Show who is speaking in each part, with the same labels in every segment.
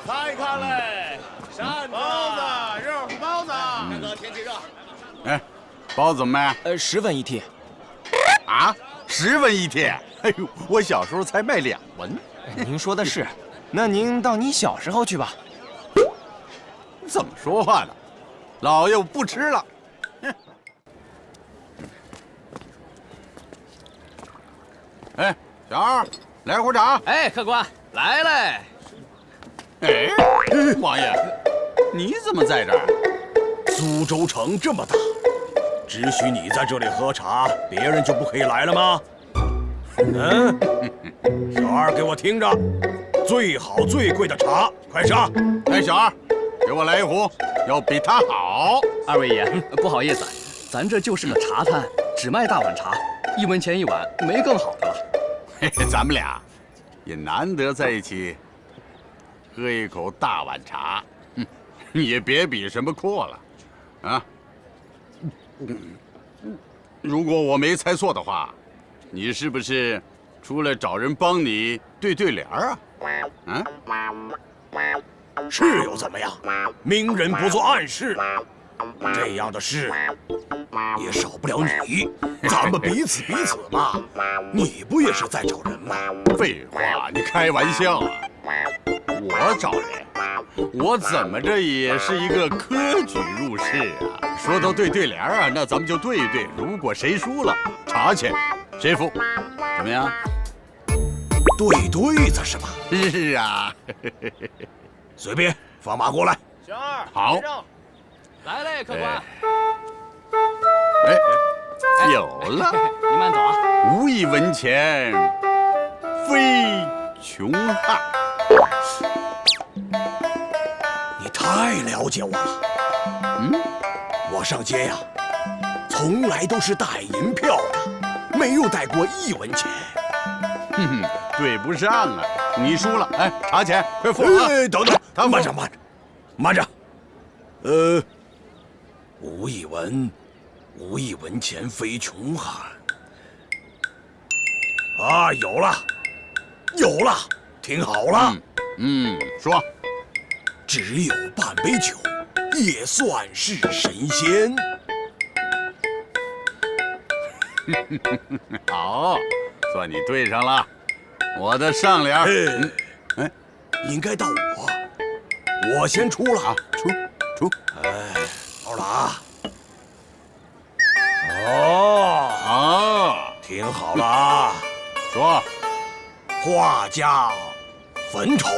Speaker 1: 再看嘞，扇
Speaker 2: 包子，热乎包子。
Speaker 1: 大哥，天气热。
Speaker 3: 哎，包怎么卖
Speaker 4: ？10文一屉。
Speaker 3: 啊？10文一屉？哎呦，我小时候才卖2文。
Speaker 4: 您说的是，那您到你小时候去吧。
Speaker 3: 怎么说话呢？老爷，我不吃了。哎，小二，来壶茶。
Speaker 5: 哎，客官来嘞。
Speaker 3: 哎，王爷，你怎么在这儿？
Speaker 1: 苏州城这么大，只许你在这里喝茶，别人就不可以来了吗？小二，给我听着，最好最贵的茶，快上！
Speaker 3: 哎，小二，给我来一壶，要比他好。
Speaker 5: 二位爷，不好意思，咱这就是个茶摊，只卖大碗茶，1文钱1碗，没更好的了。
Speaker 3: 嘿嘿，咱们俩也难得在一起，喝一口大碗茶，也别比什么阔了，啊。如果我没猜错的话，你是不是出来找人帮你对联啊？啊？
Speaker 1: 是又怎么样？明人不做暗事，这样的事也少不了你。咱们彼此嘛，你不也是在找人吗？
Speaker 3: 废话，你开玩笑啊！我找人，我怎么着也是一个科举入仕啊。说到对联啊，那咱们就对一对。如果谁输了，茶钱谁付，怎么样？
Speaker 1: 对对子是吧？
Speaker 3: 是啊。
Speaker 1: 随便，放马过来。
Speaker 2: 小二，
Speaker 3: 好，
Speaker 5: 来嘞，客官。
Speaker 3: 哎，有了。
Speaker 5: 您慢走啊。
Speaker 3: 无1文钱，非穷汉。
Speaker 1: 你太了解我了。我上街呀，从来都是带银票的，没有带过1文钱。
Speaker 3: 对不上啊！你输了，哎，茶钱快付啊！
Speaker 1: 等等，慢着。无1文钱非穷汉。啊，有了，听好了。
Speaker 3: 说，
Speaker 1: 只有半杯酒，也算是神仙。
Speaker 3: 好，算你对上了。我的上联，
Speaker 1: 应该到我先出了啊，出。好了啊。听好了啊，
Speaker 3: 说，
Speaker 1: 画家坟头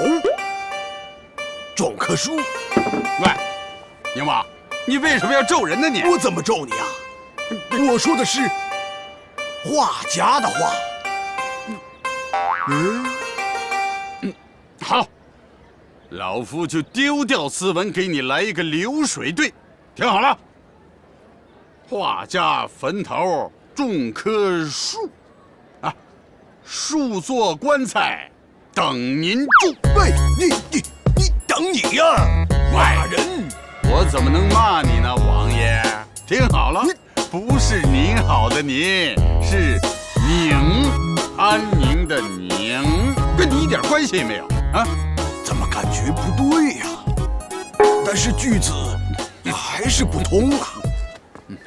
Speaker 1: 种棵树。
Speaker 3: 喂，宁王，你为什么要咒人呢？你
Speaker 1: 我怎么咒你啊？我说的是画家的话。
Speaker 3: 好，老夫就丢掉斯文，给你来一个流水对。听好了，画家坟头种棵树，啊，树做棺材等您住。
Speaker 1: 喂，你等你呀，骂人！
Speaker 3: 我怎么能骂你呢，王爷？听好了，不是您好的您，是宁，安宁的宁，跟你一点关系也没有啊！
Speaker 1: 怎么感觉不对呀？但是句子还是不通啊。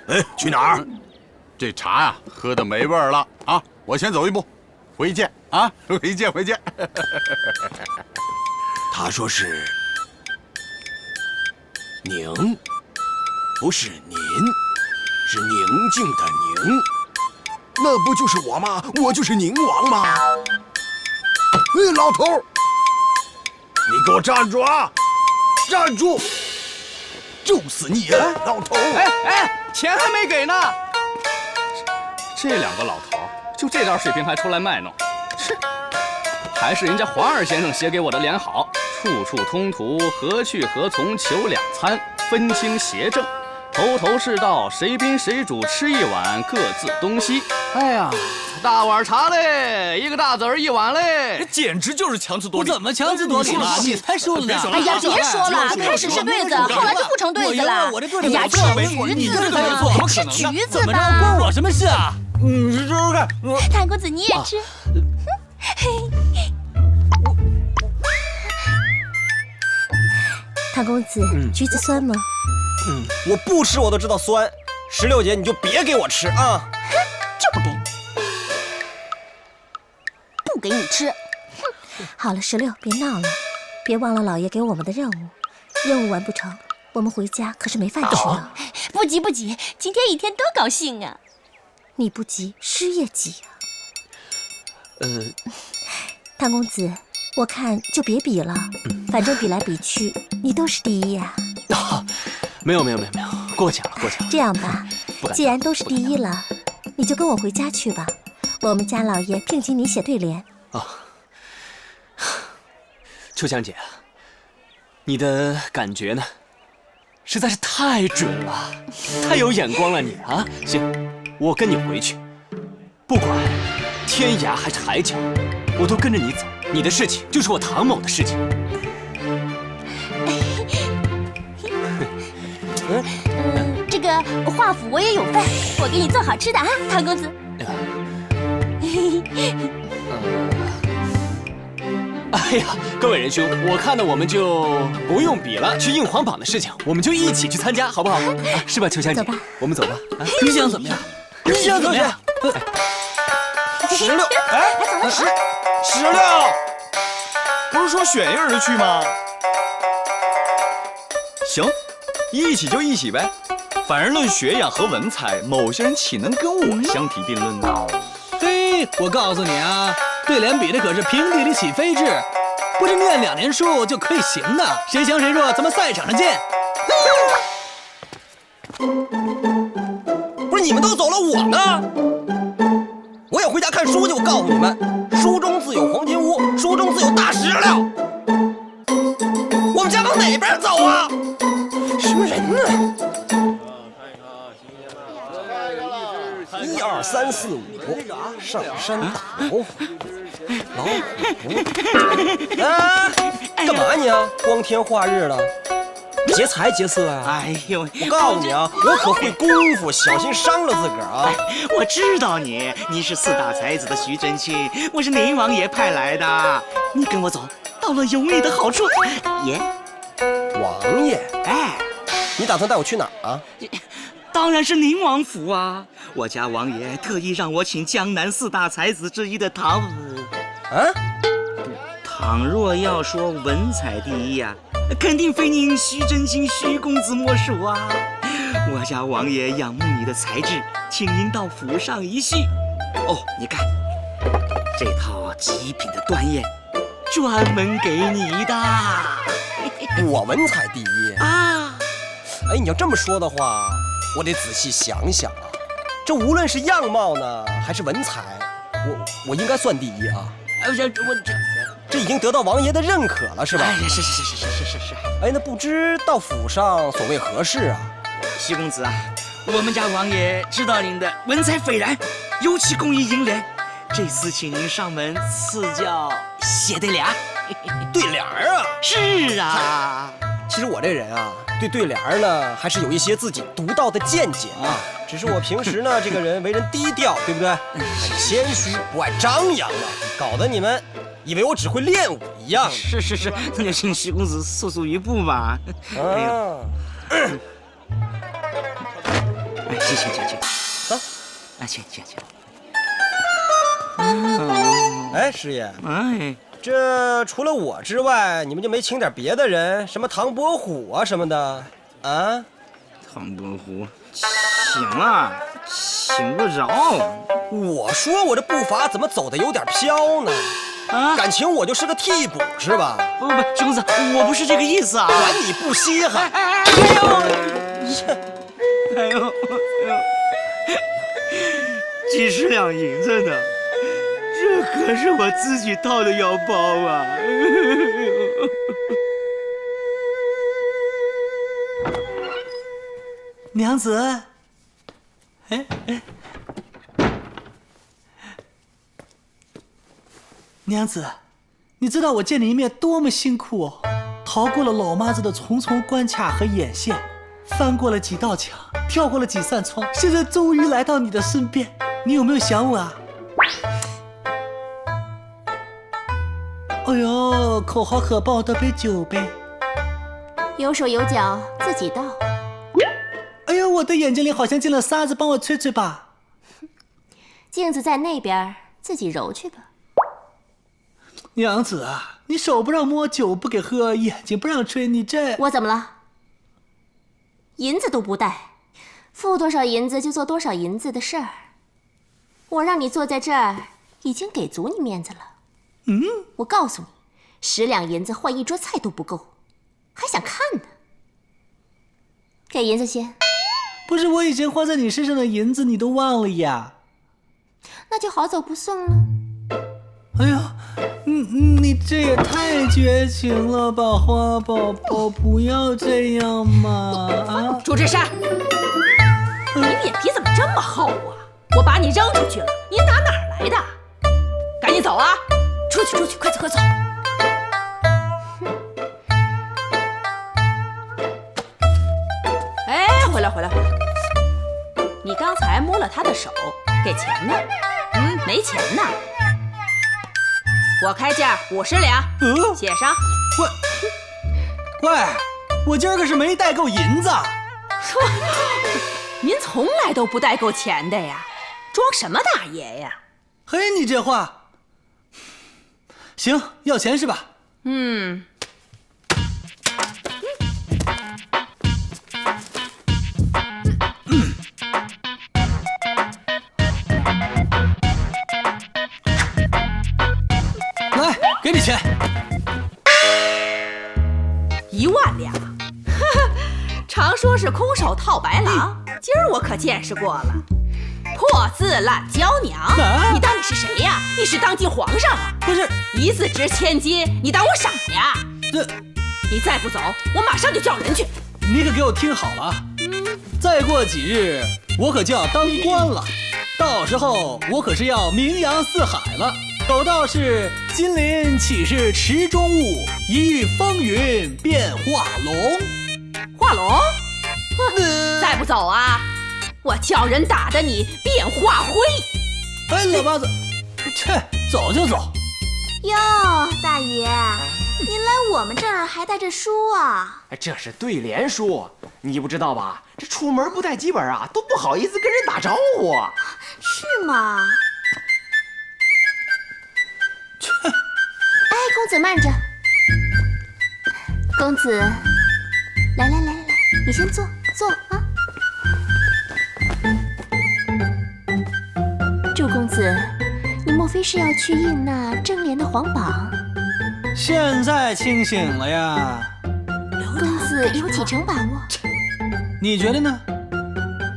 Speaker 1: 哎，去哪儿？
Speaker 3: 这茶呀，喝的没味儿了啊！我先走一步，回见啊！回见。
Speaker 1: 他说是宁，不是您，是宁静的宁。那不就是我吗？我就是宁王吗？老头，你给我站住啊！站住！咒死你啊，老头！
Speaker 5: 钱还没给呢。这2个老头就这点水平还出来卖弄，还是人家黄二先生写给我的联好，处处通途，何去何从求2餐，分清邪正，头头是道，谁宾谁主吃1碗，各自东西。哎呀，大碗茶嘞，一个大子儿1碗嘞，
Speaker 2: 简直就是强词夺理。
Speaker 6: 我怎么强词夺理了？你才说的呢！
Speaker 7: 哎呀，别说了，开始是对子，后来就不成对子了。哎呀，吃橘子嘛，吃橘子吧。
Speaker 6: 关我什么事啊？
Speaker 2: 你说说看，
Speaker 7: 谭公子你也吃。唐公子，橘子酸吗？
Speaker 4: 我不吃我都知道酸。16姐，你就别给我吃啊！
Speaker 7: 就不给你，不给你吃。哼，好了，16，别闹了，别忘了老爷给我们的任务。任务完不成，我们回家可是没饭吃了。
Speaker 8: 不急不急，今天一天多高兴啊！
Speaker 7: 你不急，师爷急啊。唐公子，我看就别比了，反正比来比去，你都是第一呀。
Speaker 4: 没有，过奖了。
Speaker 7: 这样吧，既然都是第一了，你就跟我回家去吧。我们家老爷聘请你写对联。
Speaker 4: 秋香姐，你的感觉呢？实在是太准了，太有眼光了你啊！行，我跟你回去，不管天涯还是海角，我都跟着你走。你的事情就是我唐某的事情。
Speaker 8: 这个华府我也有份，我给你做好吃的啊，唐公子。
Speaker 4: 哎呀，各位仁兄，我看呢，我们就不用比了，去硬皇榜的事情，我们就一起去参加，好不好？是吧，秋香姐？
Speaker 7: 走吧，
Speaker 4: 我们走吧。
Speaker 6: 你想怎么样？你想怎么样
Speaker 4: ？16，哎，16，
Speaker 2: 不是说选一个人去吗？行，一起就一起呗。反正论学养和文采，某些人岂能跟我相提并论呢？
Speaker 6: 嘿，我告诉你啊，对联比的可是平地里起飞智，不是念2年书就可以行的。谁强谁弱，咱们赛场上见。
Speaker 4: 不是你们都走了，我呢？我也回家看书去。我告诉你们，书中自有黄金屋，书中自有大石榴。我们家往哪边走啊？什么人呢？1、2、3、4、5，上山打老虎，老虎。啊，干嘛你啊？光天化日的，劫财劫色啊！
Speaker 9: 哎呦，
Speaker 4: 我告诉你啊，我可会功夫，小心伤了自个儿啊！
Speaker 9: 我知道你是4大才子的徐真卿，我是宁王爷派来的。你跟我走，到了有你的好处。爷，
Speaker 4: 王爷，
Speaker 9: 哎，
Speaker 4: 你打算带我去哪儿啊？
Speaker 9: 当然是宁王府啊！我家王爷特意让我请江南4大才子之一的倘若要说文采第一啊，肯定非您徐真卿徐公子莫属啊！我家王爷仰慕你的才智，请您到府上一叙。哦，你看这套极品的端砚，专门给你的。
Speaker 4: 我文采第一
Speaker 9: 啊！
Speaker 4: 哎，你要这么说的话，我得仔细想想啊。这无论是样貌呢，还是文采，我应该算第一啊。这已经得到王爷的认可了，是吧？
Speaker 9: 哎呀，是。
Speaker 4: 哎，那不知到府上所谓何事啊？
Speaker 9: 徐公子啊，我们家王爷知道您的文采斐然，尤其工于银联，这次请您上门赐教写对联。
Speaker 4: 对联啊？
Speaker 9: 是啊。
Speaker 4: 其实我这人啊，对对联呢，还是有一些自己独到的见解啊。只是我平时呢，这个人为人低调，对不对？很谦虚，不爱张扬的，搞得你们以为我只会练武一样。
Speaker 9: 是，那就请徐公子速速一步吧。哎，去，
Speaker 4: 走，
Speaker 9: 啊，去。
Speaker 4: 哎，师爷，
Speaker 9: 哎，
Speaker 4: 这除了我之外，你们就没请点别的人，什么唐伯虎啊什么的啊？
Speaker 9: 唐伯虎，请啊，请不着。
Speaker 4: 我说我这步伐怎么走的有点飘呢？
Speaker 9: 啊，
Speaker 4: 感情我就是个替补是吧？
Speaker 9: 不，徐公子，我不是这个意思啊。
Speaker 4: 管你不稀罕。
Speaker 9: 哎呦，几十两银子呢，这可是我自己掏的腰包啊！
Speaker 6: 娘子，娘子，你知道我见你一面多么辛苦哦，逃过了老妈子的重重关卡和眼线，翻过了几道墙，跳过了几扇窗，现在终于来到你的身边，你有没有想我啊？哎呦，口好渴，帮我倒杯酒呗。
Speaker 8: 有手有脚自己倒。
Speaker 6: 哎呀，我的眼睛里好像进了沙子，帮我吹吹吧。
Speaker 8: 镜子在那边，自己揉去吧。
Speaker 6: 娘子啊，你手不让摸，酒不给喝，眼睛不让吹，你这……
Speaker 8: 我怎么了？银子都不带，付多少银子就做多少银子的事儿。我让你坐在这儿，已经给足你面子了。我告诉你，10两银子换一桌菜都不够，还想看呢？给银子先。
Speaker 6: 不是我以前花在你身上的银子，你都忘了呀？
Speaker 8: 那就好走不送了。
Speaker 6: 哎呀，你这也太绝情了吧，花宝宝，不要这样嘛！啊，
Speaker 10: 朱志山，你脸皮怎么这么厚啊？我把你扔出去了，你打哪儿来的？赶紧走啊！出去出去，快走快走！哎，回来回来回来！你刚才摸了他的手，给钱呢？没钱呢。我开价50两，写上。
Speaker 6: 喂，我今儿可是没带够银子。
Speaker 10: 您从来都不带够钱的呀，装什么大爷呀？
Speaker 6: 嘿，你这话，行，要钱是吧？来，给你钱。
Speaker 10: 1万两，常说是空手套白狼，今儿我可见识过了。破字烂娇娘，你当你是谁呀？你是当今皇上啊？
Speaker 6: 不是，
Speaker 10: 一字值千金，你当我傻呀？你再不走，我马上就叫人去。
Speaker 6: 你可给我听好了啊！再过几日，我可就要当官了，到时候我可是要名扬四海了。有道是金鳞岂是池中物，一遇风云变化龙。
Speaker 10: 化龙？再不走啊，我叫人打得你变化灰！
Speaker 6: 哎，老八子，切，走就走。
Speaker 8: 哟，大爷，您来我们这儿还带着书啊？
Speaker 11: 这是对联书，你不知道吧？这出门不带几本啊，都不好意思跟人打招呼。
Speaker 8: 是吗？哎，公子慢着。公子，来，你先坐啊。祝公子，你莫非是要去印那正联的皇榜？
Speaker 6: 现在清醒了呀？
Speaker 8: 公子有几成把握？
Speaker 6: 你觉得呢？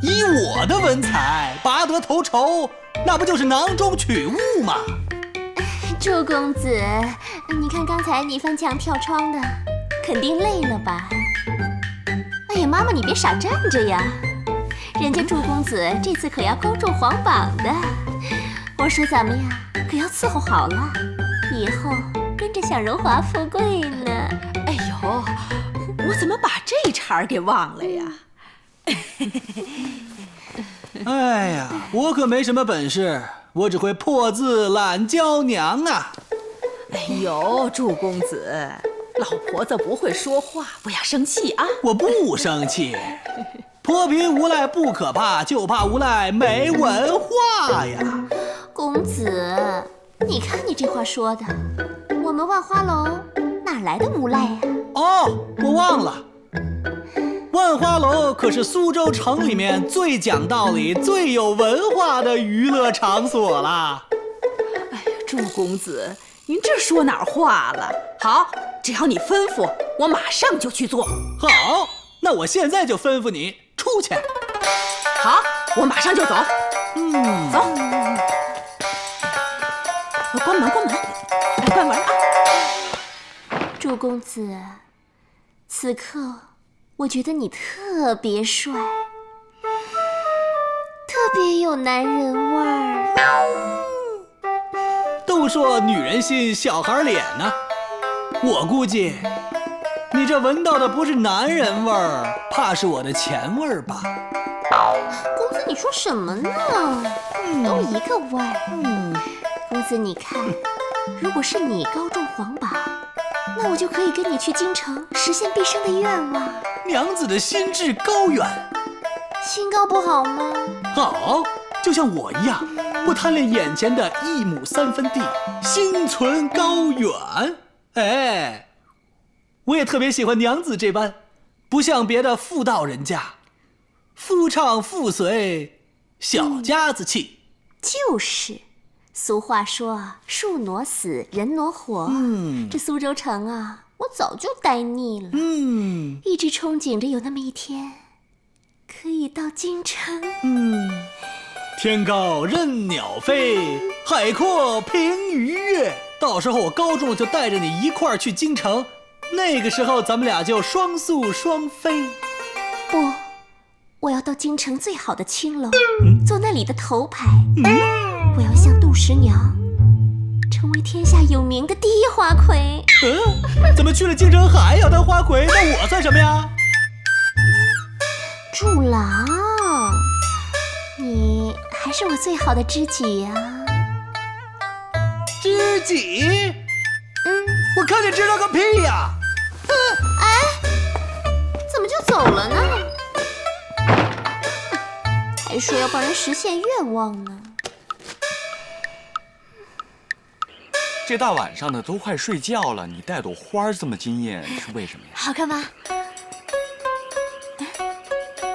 Speaker 6: 以我的文采，拔得头筹，那不就是囊中取物吗？
Speaker 8: 祝公子，你看刚才你翻墙跳窗的，肯定累了吧？哎呀，妈妈，你别傻站着呀！人家祝公子这次可要高中皇榜的，我说怎么样？可要伺候好了，以后跟着享荣华富贵呢。
Speaker 10: 哎呦，我怎么把这茬给忘了呀？
Speaker 6: 哎呀，我可没什么本事，我只会破字懒娇娘啊！
Speaker 10: 哎呦，祝公子，老婆子不会说话，不要生气啊！
Speaker 6: 我不生气，泼贫无赖不可怕，就怕无赖没文化呀！
Speaker 8: 公子，你看你这话说的，我们万花楼哪来的无赖呀？
Speaker 6: 哦，我忘了。万花楼可是苏州城里面最讲道理、最有文化的娱乐场所啦！
Speaker 10: 哎呀，祝公子，您这说哪儿话了？好，只要你吩咐，我马上就去做。
Speaker 6: 好，那我现在就吩咐你出去。
Speaker 10: 好，我马上就走。走。关门，关门啊！
Speaker 8: 祝公子，此刻我觉得你特别帅，特别有男人味儿。
Speaker 6: 都说女人心，小孩脸呢，我估计你这闻到的不是男人味儿，怕是我的钱味儿吧？
Speaker 8: 公子，你说什么呢？都一个味儿。公子，你看，如果是你高中皇榜，那我就可以跟你去京城实现毕生的愿望。
Speaker 6: 娘子的心志高远，
Speaker 8: 心高不好吗？
Speaker 6: 好，就像我一样，不贪恋眼前的1亩3分地，心存高远。哎，我也特别喜欢娘子这般，不像别的妇道人家，夫唱妇随，小家子气。
Speaker 8: 就是，俗话说树挪死，人挪活。这苏州城啊，我早就待腻了。一直憧憬着有那么一天，可以到京城。
Speaker 6: 天高任鸟飞，海阔凭鱼跃。到时候我高中了就带着你一块儿去京城，那个时候咱们俩就双宿双飞。
Speaker 8: 不，我要到京城最好的青楼，做那里的头牌。我要像杜十娘，成为天下有名的第一花魁。
Speaker 6: 怎么去了京城还要当花魁？那我算什么呀？
Speaker 8: 祝郎，你还是我最好的知己呀。
Speaker 6: 知己？我看你知道个屁呀！
Speaker 8: 哎，怎么就走了呢？还说要帮人实现愿望呢。
Speaker 2: 这大晚上的都快睡觉了，你带朵花这么惊艳是为什么呀？
Speaker 8: 好看吗？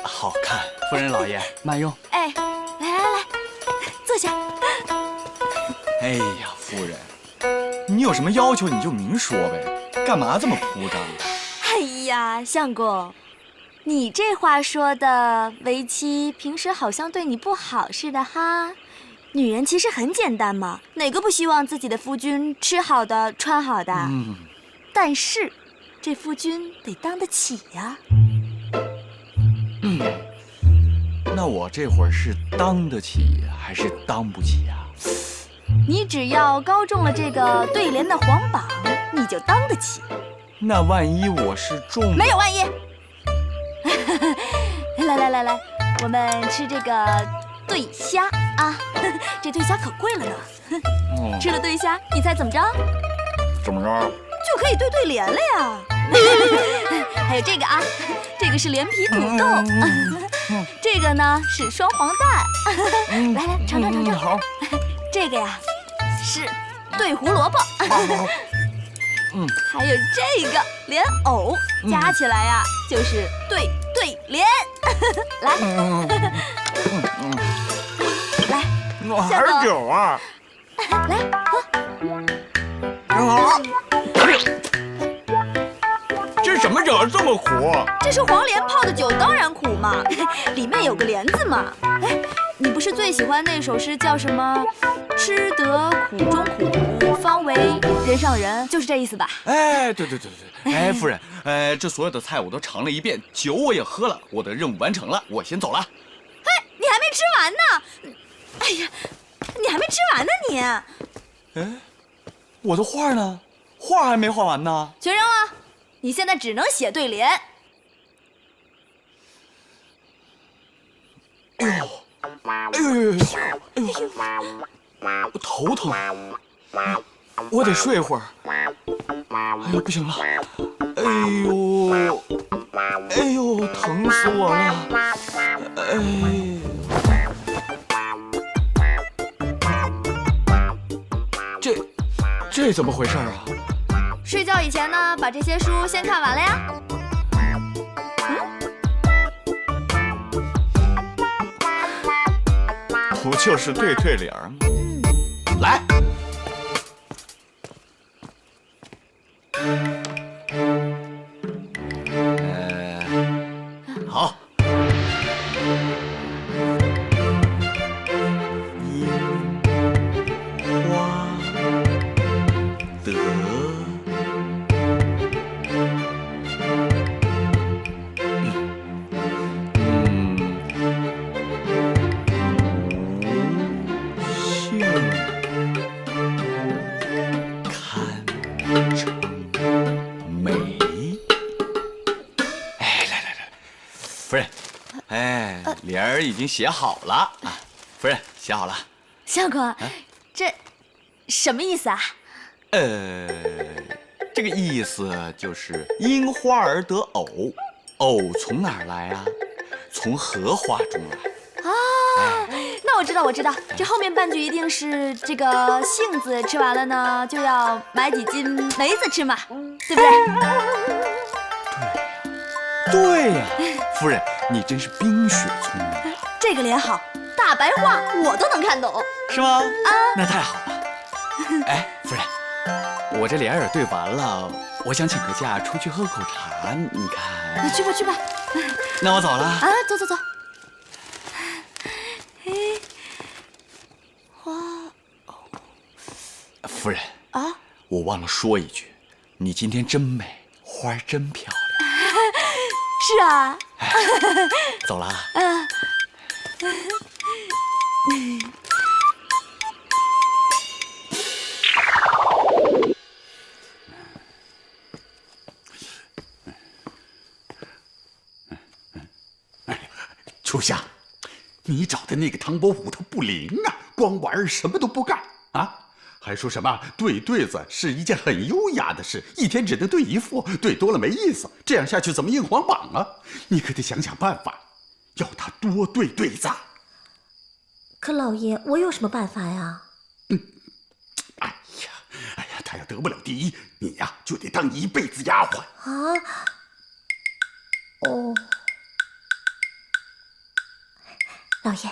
Speaker 2: 好看。
Speaker 5: 夫人老爷慢用。
Speaker 8: 哎，来，坐下。
Speaker 2: 哎呀，夫人，你有什么要求你就明说呗，干嘛这么铺张？
Speaker 12: 哎呀，相公，你这话说的，为妻平时好像对你不好似的哈。女人其实很简单嘛，哪个不希望自己的夫君吃好的、穿好的？但是这夫君得当得起呀。
Speaker 2: 那我这会儿是当得起还是当不起呀？
Speaker 12: 你只要高中了这个对联的皇榜，你就当得起。
Speaker 2: 那万一我是中……
Speaker 12: 没有万一。来，我们吃这个对虾啊，这对虾可贵了呢。吃了对虾，你猜怎么着？
Speaker 2: 怎么着？
Speaker 12: 就可以对对联了呀。还有这个啊，这个是连皮土豆，这个呢是双黄蛋。来，尝尝。
Speaker 2: 好。
Speaker 12: 这个呀是对胡萝卜。还有这个莲藕，加起来呀就是对联。来，来，
Speaker 2: 还是酒啊？
Speaker 12: 来喝。
Speaker 2: 好。这什么酒这么苦？
Speaker 12: 这是黄连泡的酒，当然苦嘛，里面有个莲字嘛。哎，你不是最喜欢那首诗叫什么？吃得苦中苦，方为人上人，就是这意思吧？
Speaker 2: 哎，对。哎，夫人，这所有的菜我都尝了一遍，酒我也喝了，我的任务完成了，我先走了。
Speaker 12: 哎，你还没吃完呢！哎呀，你还没吃完呢你！
Speaker 2: 哎，我的画呢？画还没画完呢。
Speaker 12: 全扔了，你现在只能写对联。
Speaker 2: 哎呦，我头疼，我得睡会儿。哎呦，不行了，哎呦，疼死我了！这怎么回事啊？
Speaker 12: 睡觉以前呢，把这些书先看完了呀。
Speaker 2: 不就是对联吗？来。好。樱花得。夫人，联儿已经写好了啊！夫人，写好了。
Speaker 12: 相公，这什么意思啊？
Speaker 2: 这这个意思就是因花而得藕，藕从哪儿来啊？从荷花中来。
Speaker 12: 啊，那我知道，这后面半句一定是这个杏子吃完了呢，就要买几斤梅子吃嘛，对不对？
Speaker 2: 对呀，夫人，你真是冰雪聪明啊！
Speaker 12: 这个脸好，大白话我都能看懂，
Speaker 2: 是吗？啊，那太好了。哎，夫人，我这联儿对完了，我想请个假出去喝口茶，你看？
Speaker 12: 去吧。
Speaker 2: 那我走了。
Speaker 12: 啊，走。哎，花。
Speaker 2: 夫人
Speaker 12: 啊，
Speaker 2: 我忘了说一句，你今天真美，花真漂亮。
Speaker 12: 是啊。
Speaker 2: 走了啊。
Speaker 3: 秋香，你找的那个唐伯虎他不灵啊，光玩什么都不干啊，还说什么对对子是一件很优雅的事，一天只能对一副，对多了没意思，这样下去怎么硬皇榜啊？你可得想想办法，要他多对对子。
Speaker 7: 可老爷，我有什么办法呀？
Speaker 3: 哎呀，他要得不了第一，你呀就得当一辈子丫鬟
Speaker 7: 啊。哦。老爷，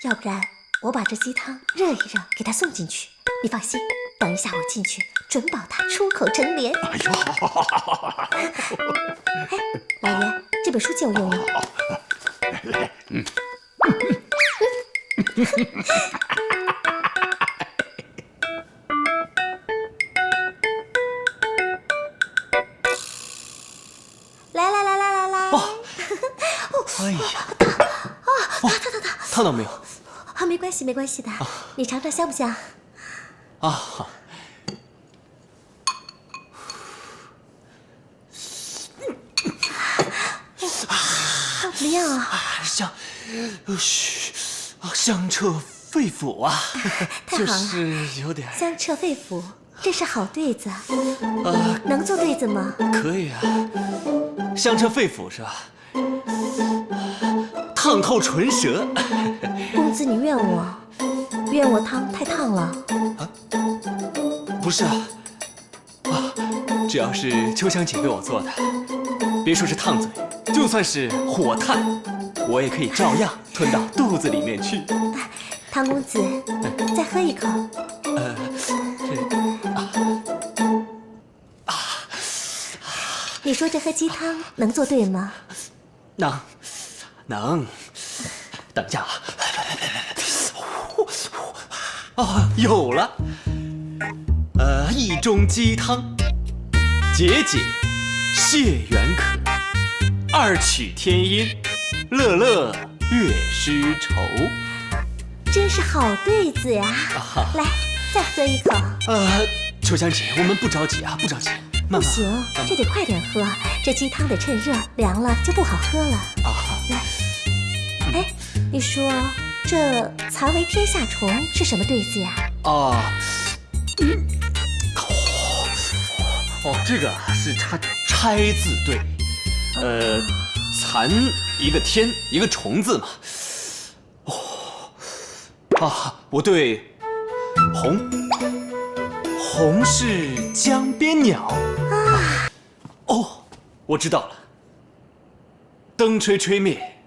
Speaker 7: 要不然我把这鸡汤热一热，给他送进去。你放心，等一下我进去，准保他出口成莲。
Speaker 3: 哎呦，
Speaker 7: 哎，老爷，这本书借我用用。
Speaker 3: 来，
Speaker 7: 来。
Speaker 4: 哇！哎呀！烫到没有？
Speaker 7: 啊，没关系的，你尝尝香不香？
Speaker 4: 啊，好。
Speaker 7: 怎么样啊？
Speaker 4: 香彻肺腑啊！
Speaker 7: 太好了，
Speaker 4: 就是有点
Speaker 7: 香彻肺腑，这是好对子。能做对子吗？
Speaker 4: 可以啊，香彻肺腑是吧？烫透唇舌。
Speaker 7: 公子，你怨我汤太烫了。
Speaker 4: 啊，不是啊，只要是秋香姐为我做的，别说是烫嘴，就算是火炭，我也可以照样吞到肚子里面去。
Speaker 7: 唐公子，再喝一口。你说这喝鸡汤能做对吗？
Speaker 4: 能。等一下啊！有了。一盅鸡汤，解解泻元渴；二曲天音，乐乐月诗愁。
Speaker 7: 真是好对子呀！来，再喝一口。
Speaker 4: 秋香姐，我们不着急啊，不着急，慢慢。
Speaker 7: 不行，这得快点喝，这鸡汤得趁热，凉了就不好喝了。来，哎，你说这蚕为天下虫是什么对子呀？
Speaker 4: 这个是拆字对，蚕一个天一个虫字嘛。我对红是江边鸟啊。我知道了，灯吹吹灭，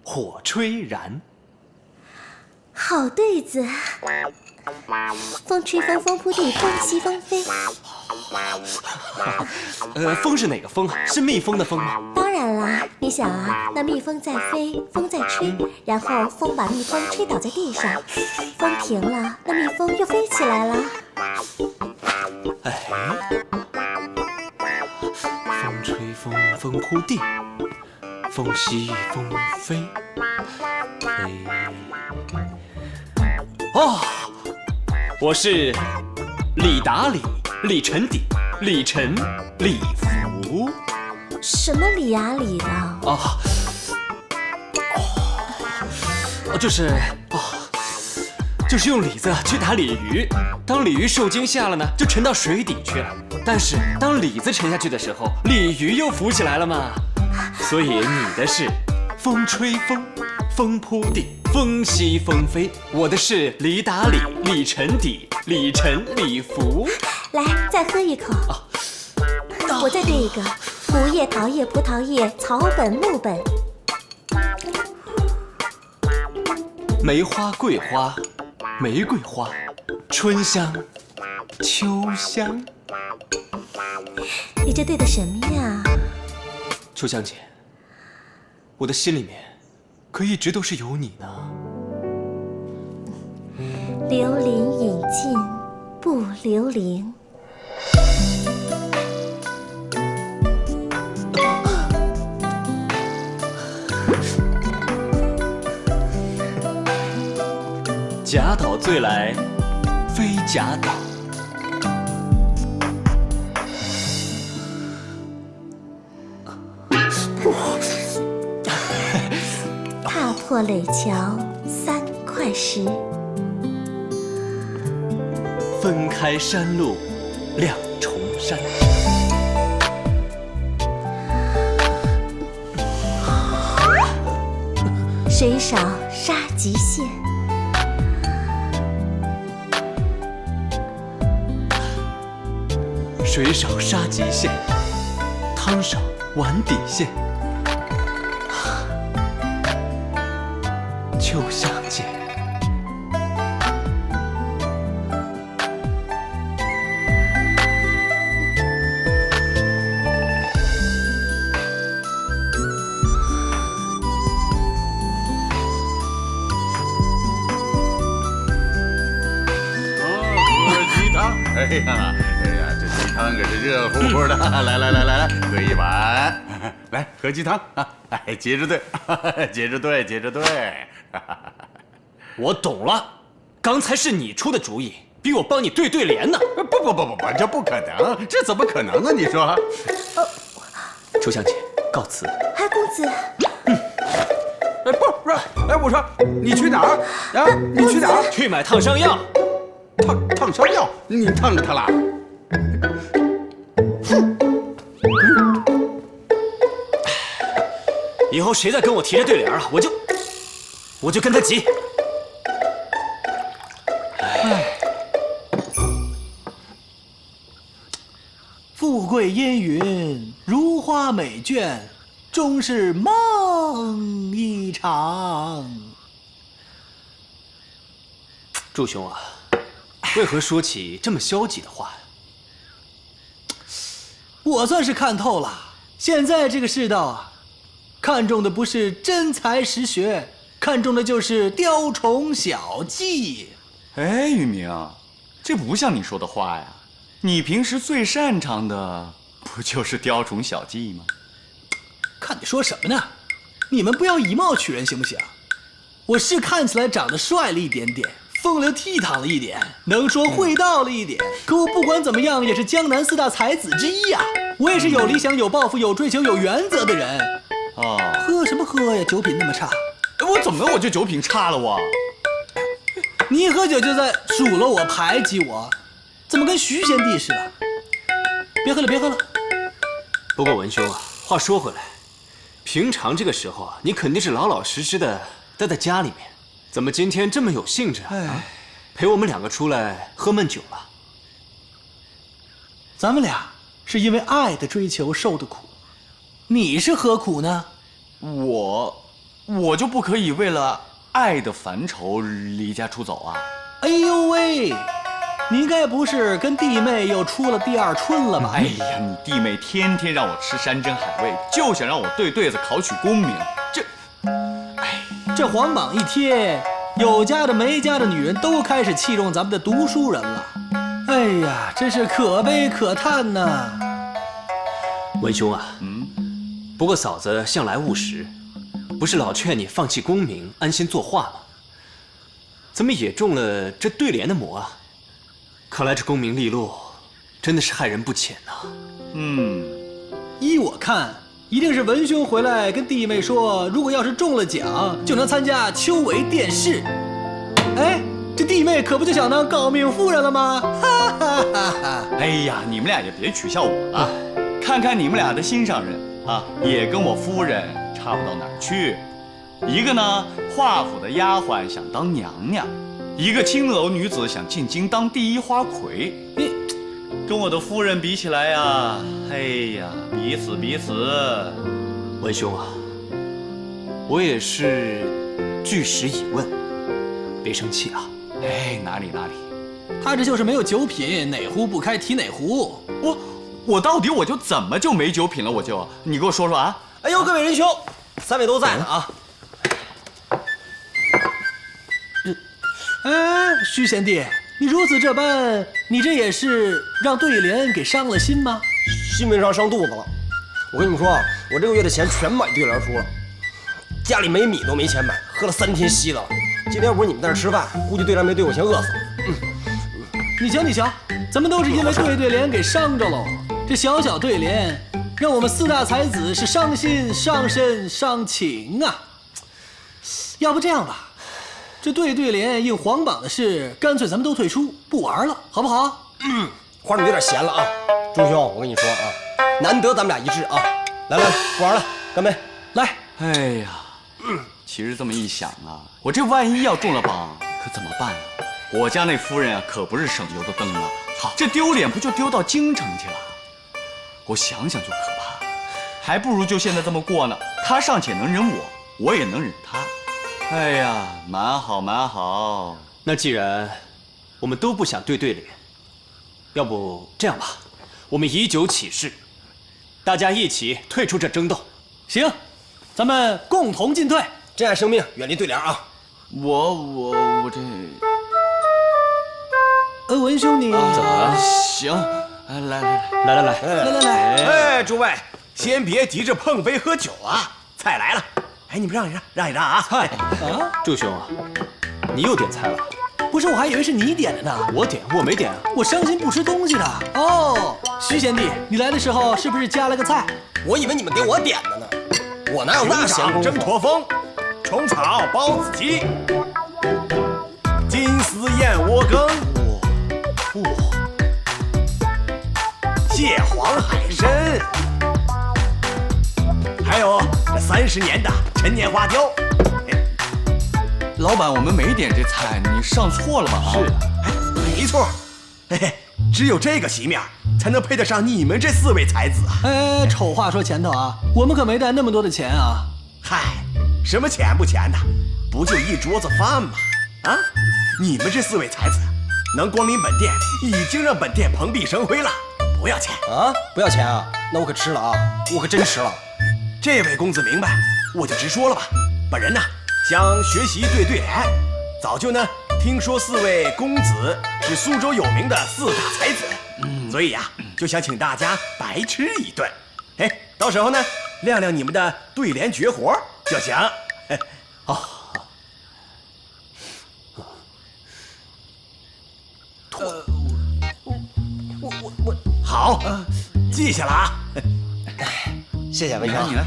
Speaker 4: 火吹燃。
Speaker 7: 好对子。风吹风，风扑地，风息风飞。
Speaker 4: 风是哪个风啊？是蜜蜂的蜂吗？
Speaker 7: 当然啦，你想啊，那蜜蜂在飞，风在吹，然后风把蜜蜂吹倒在地上，风停了，那蜜蜂又飞起来了。
Speaker 4: 风吹风，风扑地，风息风飞。我是李达理，李晨底，李晨礼服。
Speaker 7: 什么李呀李的？
Speaker 4: 就是用李子去打鲤鱼，当鲤鱼受惊吓了呢，就沉到水底去了。但是当李子沉下去的时候，鲤鱼又浮起来了嘛。所以你的是风吹风，风扑地，风息风飞；我的是李打李，李沉底，李沉李浮。
Speaker 7: 来，再喝一口。我再对一个：胡叶、桃叶、葡萄叶、草本、木本。
Speaker 4: 梅花、桂花、玫瑰花，春香、秋香。
Speaker 7: 你这对的什么呀？
Speaker 4: 秋香姐，我的心里面可一直都是有你呢。
Speaker 7: 流林引尽不留灵。
Speaker 4: 贾岛醉来非贾岛。
Speaker 7: 踏破垒桥3块石，
Speaker 4: 分开山路2重山。
Speaker 7: 水少杀极限。
Speaker 4: 水少杀极限，汤少碗底线。秋香姐，
Speaker 3: 哎呀，这鸡汤可是热乎乎的，来，喝一碗，来喝鸡汤啊！哎，接着对，接着对，接着对。
Speaker 4: 我懂了，刚才是你出的主意，逼我帮你对对联呢。
Speaker 3: 不，这不可能，这怎么可能呢？你说？
Speaker 4: 秋香姐，告辞。
Speaker 7: 嗨，公子。
Speaker 1: 哎，不是，哎，我说你去哪儿啊？你去哪儿？
Speaker 4: 去买烫伤药。
Speaker 3: 烫伤药？你烫着他了？
Speaker 4: 以后谁再跟我提这对联啊，我就跟他急。
Speaker 6: 富贵烟云，如花美眷，终是梦一场。
Speaker 4: 祝兄啊，为何说起这么消极的话呀？
Speaker 6: 我算是看透了，现在这个世道啊，看重的不是真才实学，看重的就是雕虫小技。
Speaker 2: 哎，宇明，这不像你说的话呀！你平时最擅长的不就是雕虫小技吗？
Speaker 6: 看你说什么呢？你们不要以貌取人行不行？我是看起来长得帅了一点点，风流倜傥了一点，能说会道了一点，可我不管怎么样也是江南4大才子之一呀！我也是有理想、有抱负、有追求、有原则的人。
Speaker 2: 哦，
Speaker 6: 喝什么喝呀？酒品那么差。
Speaker 2: 我怎么我就酒品差了我？
Speaker 6: 你一喝酒就在数落我、排挤我，怎么跟徐贤弟似的？别喝了，别喝了。
Speaker 4: 不过文兄啊，话说回来，平常这个时候啊，你肯定是老老实实的待在家里面，怎么今天这么有兴致啊？陪我们2个出来喝闷酒了？
Speaker 6: 咱们俩是因为爱的追求受的苦，你是何苦呢？
Speaker 2: 我就不可以为了爱的烦愁离家出走啊？
Speaker 6: 哎呦喂，你该不是跟弟妹又出了第2春了吧？
Speaker 2: 哎呀，你弟妹天天让我吃山珍海味，就想让我对对子考取功名，
Speaker 6: 这皇榜一贴，有家的没家的女人都开始器重咱们的读书人了。哎呀，真是可悲可叹呐！
Speaker 4: 文兄啊，不过嫂子向来务实，不是老劝你放弃功名，安心作画吗？怎么也中了这对联的魔啊？看来这功名利禄真的是害人不浅呐。
Speaker 6: 依我看，一定是文兄回来跟弟妹说，如果要是中了奖，就能参加秋闱殿试。哎，这弟妹可不就想当高明夫人了吗？哈哈哈哈！
Speaker 2: 哎呀，你们俩也别取笑我了，看看你们俩的心上人啊，也跟我夫人差不到哪儿去。一个呢，华府的丫鬟想当娘娘，一个青楼女子想进京当第一花魁。跟我的夫人比起来呀，哎呀，彼此。
Speaker 4: 文兄啊，我也是据实以问，别生气啊。
Speaker 2: 哎，哪里，
Speaker 6: 他这就是没有酒品，哪壶不开提哪壶。
Speaker 2: 我到底就怎么就没酒品了？你给我说说啊！
Speaker 11: 哎呦，各位仁兄，3位都在呢啊。
Speaker 6: 徐贤弟，你如此这般，你这也是让对联给伤了心吗？
Speaker 11: 心没伤，伤肚子了。我跟你们说啊，我这个月的钱全买对联书了，家里没米都没钱买，喝了3天稀的了。今天要不是你们在这吃饭，估计对联没对我先饿死了。
Speaker 6: 你瞧，咱们都是因为对联给伤着喽。这小小对联，让我们4大才子是伤心、伤身、伤情啊。要不这样吧，这对联印皇榜的事，干脆咱们都退出，不玩了，好不好？
Speaker 11: 花儿你有点闲了啊，钟兄，我跟你说啊，难得咱们俩一致啊，来，不玩了，干杯，
Speaker 6: 来。
Speaker 2: 哎呀，其实这么一想啊，我这万一要中了榜，可怎么办啊？我家那夫人啊，可不是省油的灯啊，好，这丢脸不就丢到京城去了？我想想就可怕，还不如就现在这么过呢。他尚且能忍我，我也能忍他。哎呀，蛮好。
Speaker 4: 那既然我们都不想对联，要不这样吧，我们以酒起誓，大家一起退出这争斗。
Speaker 6: 行，咱们共同进退，
Speaker 11: 珍爱生命，远离对联啊！
Speaker 2: 我这……
Speaker 6: 文兄你
Speaker 4: 怎么了？
Speaker 2: 行，
Speaker 4: 来，
Speaker 1: 哎，诸位，先别急着碰杯喝酒啊，菜来了。哎，你们让一让啊！
Speaker 4: 菜啊，周兄啊，你又点菜了？
Speaker 6: 不是，我还以为是你点的呢。
Speaker 4: 我没点啊，
Speaker 6: 我生性不吃东西的。哦，徐贤弟，你来的时候是不是加了个菜？
Speaker 11: 我以为你们给我点的呢，我哪有那闲工夫？
Speaker 1: 蒸驼峰、虫草包子鸡、金丝燕窝羹。蟹黄海参，还有这30年的陈年花雕。
Speaker 2: 老板，我们没点这菜，你上错了吧？
Speaker 4: 是啊，
Speaker 1: 没错。只有这个席面才能配得上你们这4位才子啊！
Speaker 6: 丑话说前头啊，我们可没带那么多的钱啊。
Speaker 1: 嗨，什么钱不钱的，不就一桌子饭吗？啊，你们这4位才子能光临本店，已经让本店蓬荜生辉了。不要钱
Speaker 11: 啊！不要钱啊！那我可吃了啊！我可真吃了。
Speaker 1: 这位公子明白，我就直说了吧。本人呢，想学习对联，早就呢听说4位公子是苏州有名的4大才子，所以呀，就想请大家白吃一顿。到时候呢，亮亮你们的对联绝活就行。
Speaker 11: 好。我
Speaker 1: 好，记下了啊！
Speaker 11: 谢谢文兄。
Speaker 2: 你来。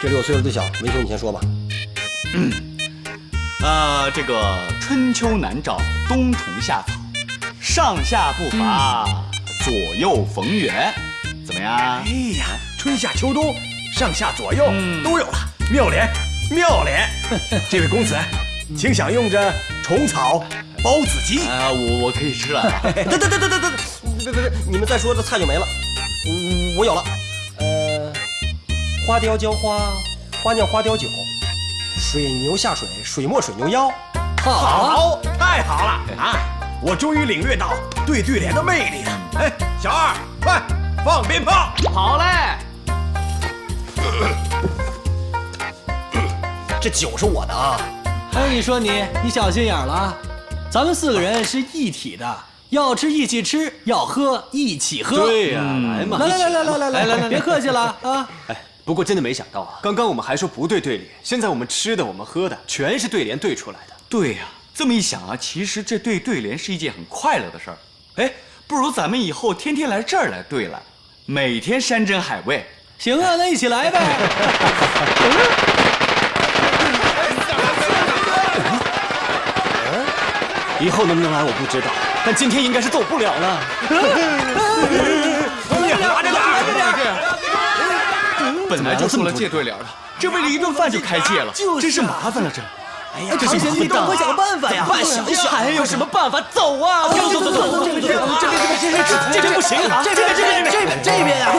Speaker 11: 这里我岁数最小，文兄你先说吧。
Speaker 2: 这个春秋南诏，冬虫夏草，上下不伐，左右逢源，怎么样？
Speaker 1: 哎呀，春夏秋冬，上下左右都有了，妙联。这位公子，请享用着虫草包子鸡
Speaker 2: 啊，我可以吃了。
Speaker 11: 对，你们再说这菜就没了。我有了，花雕浇花，花酿花雕酒，水牛下水，水没水牛腰。
Speaker 1: 好，太好了啊！我终于领略到对联的魅力了。小二，快放鞭炮！
Speaker 5: 好嘞。
Speaker 11: 这酒是我的啊！
Speaker 6: 你说你小心眼了，咱们4个人是一体的，要吃一起吃，要喝一起喝。
Speaker 4: 对呀，来嘛！
Speaker 6: 来，别客气了啊！
Speaker 4: 不过真的没想到啊，刚刚我们还说不对联，现在我们吃的、我们喝的全是对联对出来的。
Speaker 2: 对呀，这么一想啊，其实这对联是一件很快乐的事儿。不如咱们以后天天来这儿来对了，每天山珍海味。
Speaker 6: 行啊，那一起来呗。
Speaker 4: 以后能不能来我不知道，但今天应该是走不了了。
Speaker 2: 本来就说了戒对联的，这为了一顿饭就开戒了，真是麻烦了这。
Speaker 6: 哎呀，这些你赶快想办法呀！
Speaker 4: 想想还有什么办法？走啊！走！这边不行啊！这
Speaker 6: 边呀！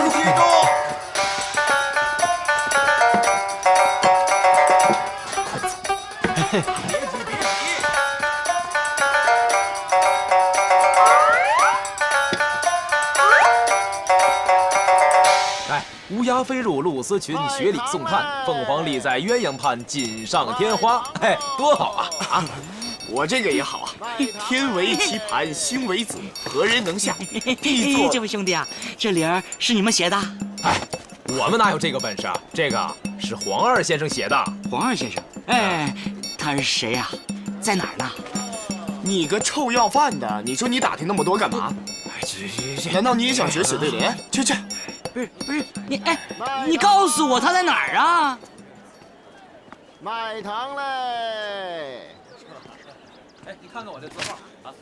Speaker 13: 乌鸦飞入露丝群，雪里送炭；凤凰立在鸳鸯畔，锦上添花。哎，多好啊！啊，
Speaker 14: 我这个也好啊。天为棋盘，星为子，何人能下？
Speaker 9: 这位兄弟啊，这联儿是你们写的？
Speaker 13: 哎，我们哪有这个本事啊？这个是黄二先生写的。
Speaker 9: 黄二先生？哎，他是谁呀？在哪儿呢？
Speaker 14: 你个臭要饭的，你说你打听那么多干嘛？难道你也想学写对联？去！
Speaker 9: 不是你哎，你告诉我他在哪儿啊？
Speaker 15: 卖糖嘞！
Speaker 4: 哎，你看看我这字画啊。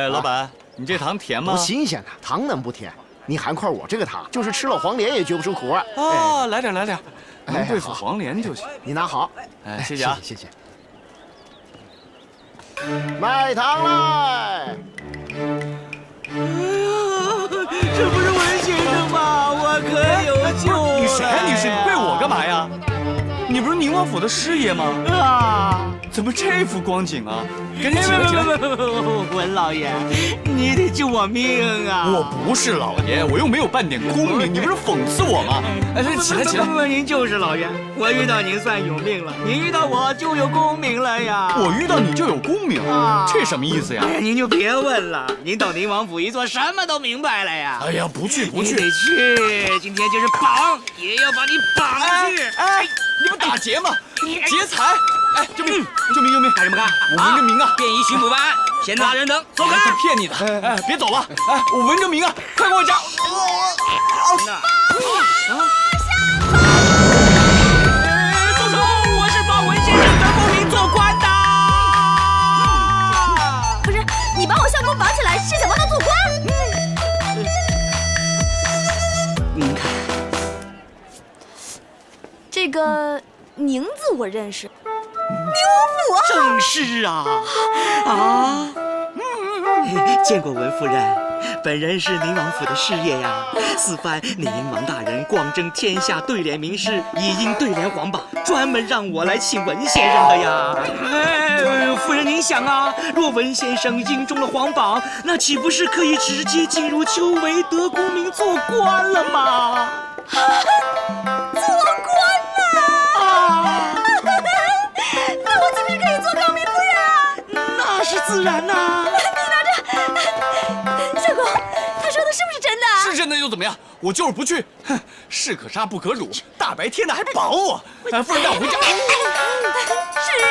Speaker 2: 老板，你这糖甜吗？
Speaker 15: 不新鲜啊，糖能不甜？你含块我这个糖，就是吃了黄连也绝不出苦味。
Speaker 2: 啊，来点，能对付黄连就行。
Speaker 15: 你拿好。
Speaker 2: 哎，谢谢啊，
Speaker 15: 谢谢。卖糖嘞！
Speaker 9: 这不是文先生吗？我可有救了！
Speaker 2: 你谁呀？你是怪我干嘛呀？你不是宁王府的师爷吗？
Speaker 9: 啊！
Speaker 2: 怎么这副光景啊？赶紧起来！
Speaker 9: 文老爷，你得救我命啊！
Speaker 2: 我不是老爷，我又没有半点功名，你不是讽刺我吗？哎，起来！
Speaker 9: 不，您就是老爷，我遇到您算有命了，您遇到我就有功名了呀！
Speaker 2: 我遇到你就有功名啊？这什么意思呀？
Speaker 9: 哎呀，您就别问了，您到宁王府一坐，什么都明白了呀！
Speaker 2: 哎呀，不去！
Speaker 9: 你得去，今天就是绑，也要把你绑去！
Speaker 2: 哎，你不打劫吗？劫财！哎，救命！
Speaker 9: 干什么干？
Speaker 2: 我闻着名啊！
Speaker 9: 便衣巡捕办案，先拿人等，走开！
Speaker 2: 骗你的！哎，别走了！哎，我闻着名啊，快给我抓！
Speaker 9: 住手！我是帮文先生得功名做官的。
Speaker 12: 不是，你把我相公绑起来是想帮他做官？
Speaker 9: 您看，
Speaker 12: 这个“宁”字我认识。宁王府啊！
Speaker 9: 正是啊！啊！见过文夫人，本人是宁王府的师爷呀。此番宁王大人广征天下对联名士，以应对联皇榜，专门让我来请文先生的呀。哎，夫人您想啊，若文先生应中了皇榜，那岂不是可以直接进入秋闱得功名做官了吗？
Speaker 12: 做官呐！啊！那我岂不是可以做高明夫人啊？
Speaker 9: 那是自然呐！
Speaker 12: 你拿着，相公，他说的是不是真的？
Speaker 2: 是真的又怎么样？我就是不去，哼，士可杀不可辱，大白天的还绑我！哎，夫人带我回家。
Speaker 12: 师爷，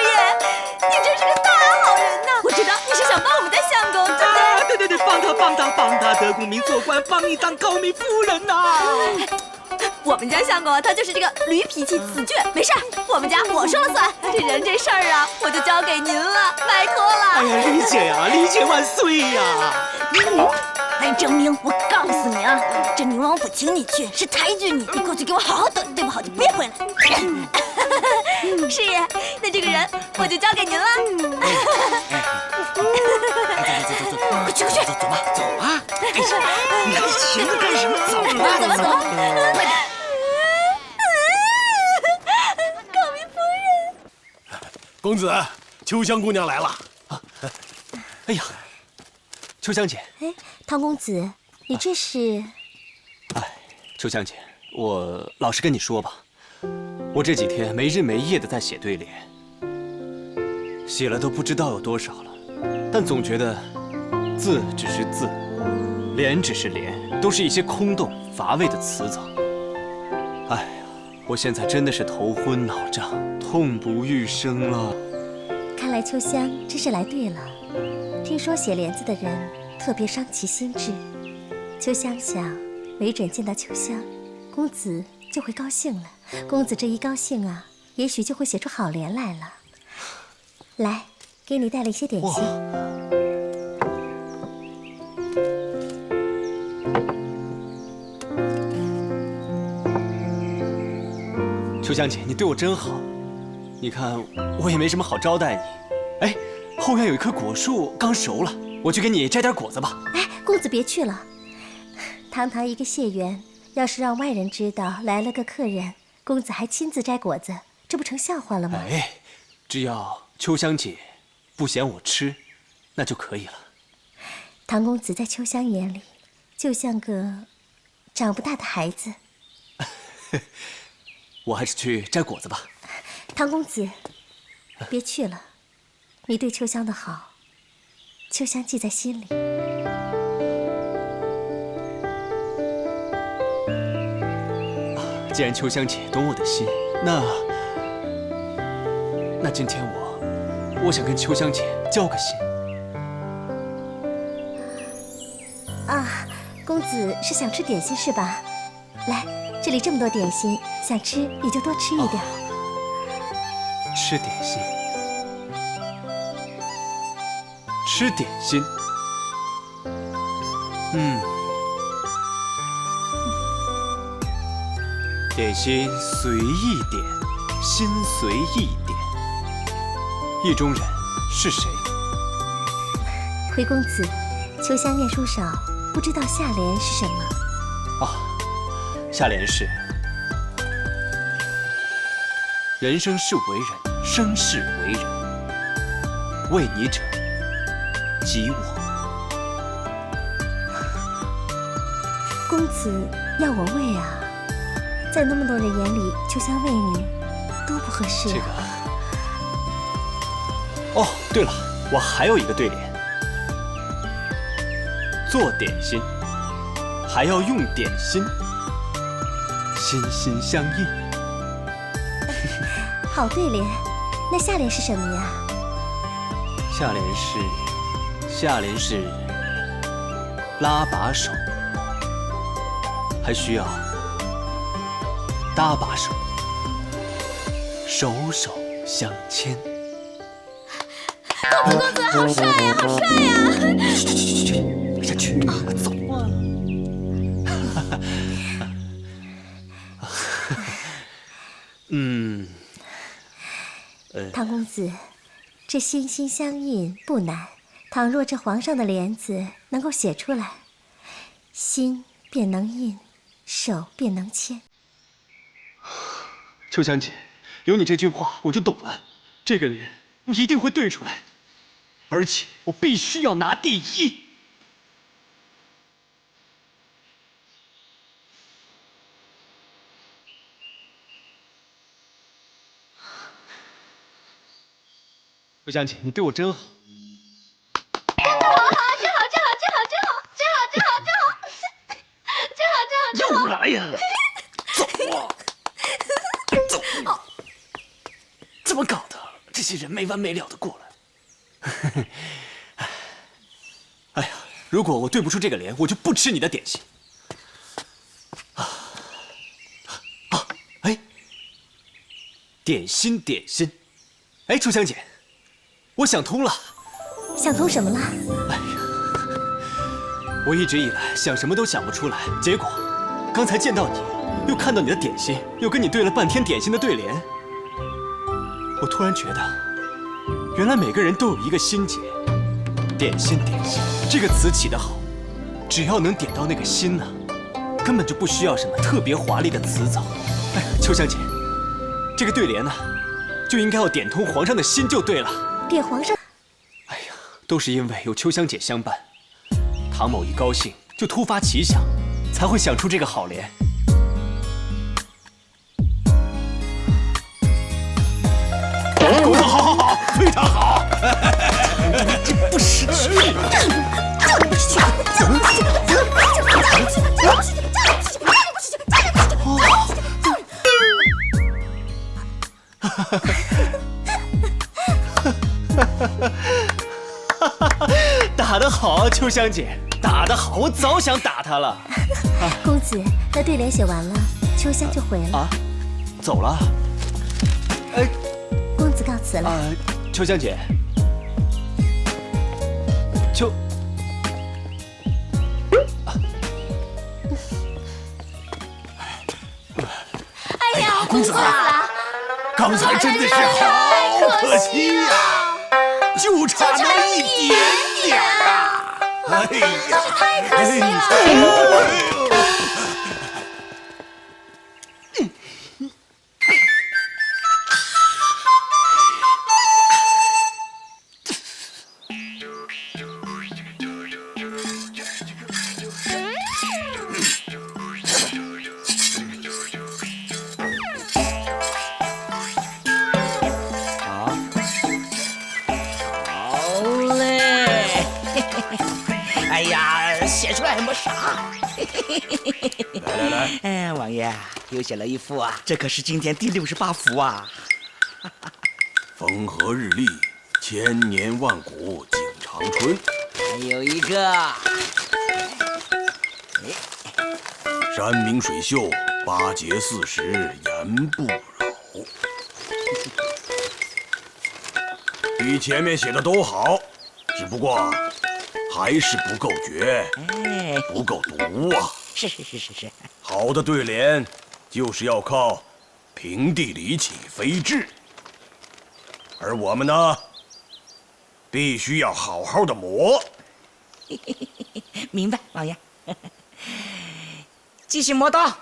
Speaker 12: 你真是个大好人呐！我知道你是想帮我们家相公，对不对？
Speaker 9: 对，帮他得功名做官，帮你当高明夫人呐！
Speaker 12: 我们家相公他就是这个驴脾气死倔，没事儿，我们家我说了算。这人这事儿啊，我就交给您了，拜托了。
Speaker 9: 哎呀，李姐呀，李姐万岁呀！
Speaker 12: 哎，郑明，我告诉你啊，这宁王府请你去是抬举你，你过去给我好好等，对不好就别回来。师爷，那这个人我就交给您了。走，快去，
Speaker 9: 走吧。哎呀，你还闲着干什么？走吧。
Speaker 12: 快点。高明夫人，
Speaker 1: 公子，秋香姑娘来了。
Speaker 4: 哎呀，秋香姐。
Speaker 7: 哎，唐公子，你这是？
Speaker 4: 哎，秋香姐，我老实跟你说吧，我这几天没日没夜的在写对联，写了都不知道有多少了，但总觉得字只是字，联只是联，都是一些空洞乏味的词藻。哎呀，我现在真的是头昏脑胀，痛不欲生了。
Speaker 7: 看来秋香真是来对了。听说写联子的人特别伤其心志，秋香想，没准见到秋香，公子就会高兴了。公子这一高兴啊，也许就会写出好联来了。来，给你带了一些点心。
Speaker 4: 秋香姐，你对我真好。你看，我也没什么好招待你。哎，后院有一棵果树，刚熟了，我去给你摘点果子吧。
Speaker 7: 哎，公子别去了，堂堂一个谢园，要是让外人知道来了个客人，公子还亲自摘果子，这不成笑话了吗？
Speaker 4: 哎，只要秋香姐不嫌我吃，那就可以了。
Speaker 7: 唐公子在秋香眼里，就像个长不大的孩子。
Speaker 4: 我还是去摘果子吧。
Speaker 7: 唐公子，别去了，你对秋香的好，秋香记在心里。
Speaker 4: 既然秋香姐懂我的心，那今天我想跟秋香姐交个心。
Speaker 7: 啊，公子是想吃点心是吧？来，这里这么多点心，想吃也就多吃一点。
Speaker 4: 吃点心，吃点心。点心随意点，心随意点。意中人是谁？
Speaker 7: 回公子，秋香念书少，不知道下联是什么。
Speaker 4: 下联是：人生是为人，生是为人，为你者，即我。
Speaker 7: 公子要我为啊，在那么多人眼里，秋香为你多不合适啊。
Speaker 4: 这个……哦，对了，我还有一个对联：做点心，还要用点心，心心相印。
Speaker 7: 好对联，那下联是什么呀？
Speaker 4: 下联是拉把手，还需要搭把手，手手相牵。
Speaker 8: 公子，好帅呀，好帅呀！
Speaker 4: 下去，走。
Speaker 7: 唐公子，这心心相印不难，倘若这皇上的联子能够写出来，心便能印，手便能牵。
Speaker 4: 秋香姐，有你这句话，我就懂了。这个联我一定会对出来，而且我必须要拿第一。秋香姐，你对我真好。
Speaker 8: 真好，真好，真好，真好，真好，真好，真好，真好，真好，
Speaker 4: 又来呀！走啊！走！怎么搞的？这些人没完没了的过来。哎呀，如果我对不出这个联，我就不吃你的点心。哎，点心，点心。哎，秋香姐。我想通了，
Speaker 7: 想通什么了？
Speaker 4: 哎呀，我一直以来想什么都想不出来，结果刚才见到你，又看到你的点心，又跟你对了半天点心的对联，我突然觉得，原来每个人都有一个心结。点心，点心，这个词起得好，只要能点到那个心呢，根本就不需要什么特别华丽的词藻。哎，秋香姐，这个对联呢，就应该要点通皇上的心就对了。
Speaker 7: 点皇上？
Speaker 4: 哎呀，都是因为有秋香姐相伴，唐某一高兴就突发奇想，才会想出这个好联。
Speaker 3: 公子，好，非常好。
Speaker 4: 这不识趣。打得好，秋香姐，打得好，我早想打他了。
Speaker 7: 公子，那对联写完了，秋香就回了。
Speaker 4: 走了。哎，
Speaker 7: 公子告辞了。
Speaker 4: 秋香姐，
Speaker 8: 哎呀，公子啊！
Speaker 1: 刚才真的是好可惜呀，就差那么一点点啊！哎呀，
Speaker 14: 太可惜了。
Speaker 9: 哎呀，写出来还没啥。
Speaker 1: 来来来，
Speaker 9: 哎，王爷又写了一幅啊，这可是今天第68幅啊。
Speaker 1: 风和日丽，千年万古景长春。
Speaker 9: 还有一个，
Speaker 1: 山明水秀，八节40，言不老。比前面写的都好，只不过还是不够绝，不够毒啊！
Speaker 9: 是。
Speaker 1: 好的对联就是要靠平地理起飞智，而我们呢，必须要好好的磨。
Speaker 9: 明白，王爷。继续磨刀。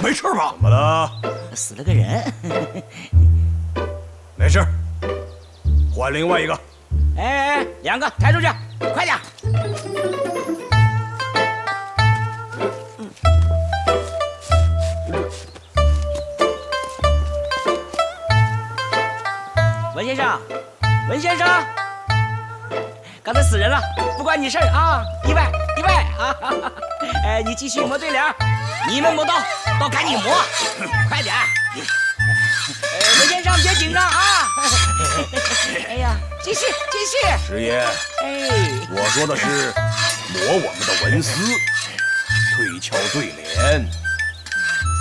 Speaker 1: 没事吧？怎么了？
Speaker 9: 死了个人。
Speaker 1: 没事，换另外一个。
Speaker 9: 哎，两个抬出去，快点！文先生，文先生，刚才死人了，不关你事儿啊，意外啊！哎，你继续磨对联，你们磨刀，刀赶紧磨，快点！文先生别紧张啊！哎呀，继续！
Speaker 1: 师爷，我说的是磨我们的文思，推敲对联，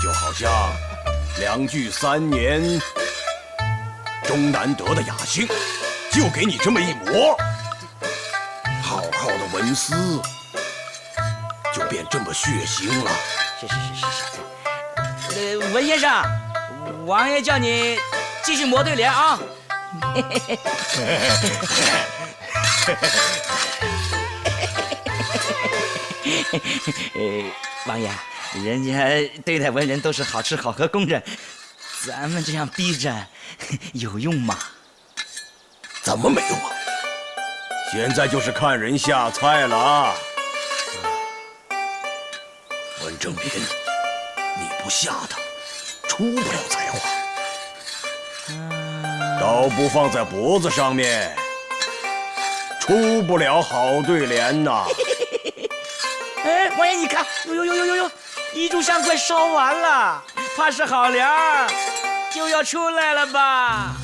Speaker 1: 就好像2句3年终难得的雅兴，就给你这么一磨，好好的文思就变这么血腥了。
Speaker 9: 是。文先生，王爷叫你继续磨对联啊！王爷，人家对待文人都是好吃好喝公正，咱们这样逼着有用吗？
Speaker 1: 怎么没用啊？现在就是看人下菜了啊！文征民，你不下他，出不了才华。刀不放在脖子上面，出不了好对联呐。
Speaker 9: 哎，王爷，你看，哟，一炷香快烧完了，怕是好联儿就要出来了吧？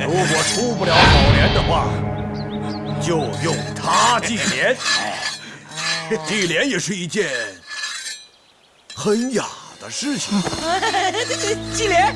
Speaker 1: 如果出不了好联的话，就用它祭联。祭联也是一件很雅的事情。
Speaker 9: 对，祭联。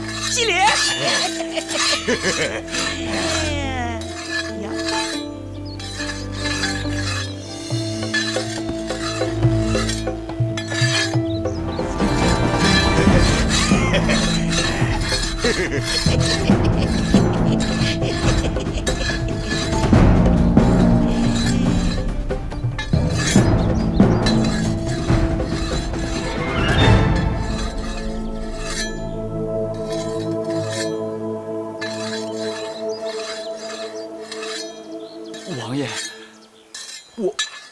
Speaker 2: 王爷，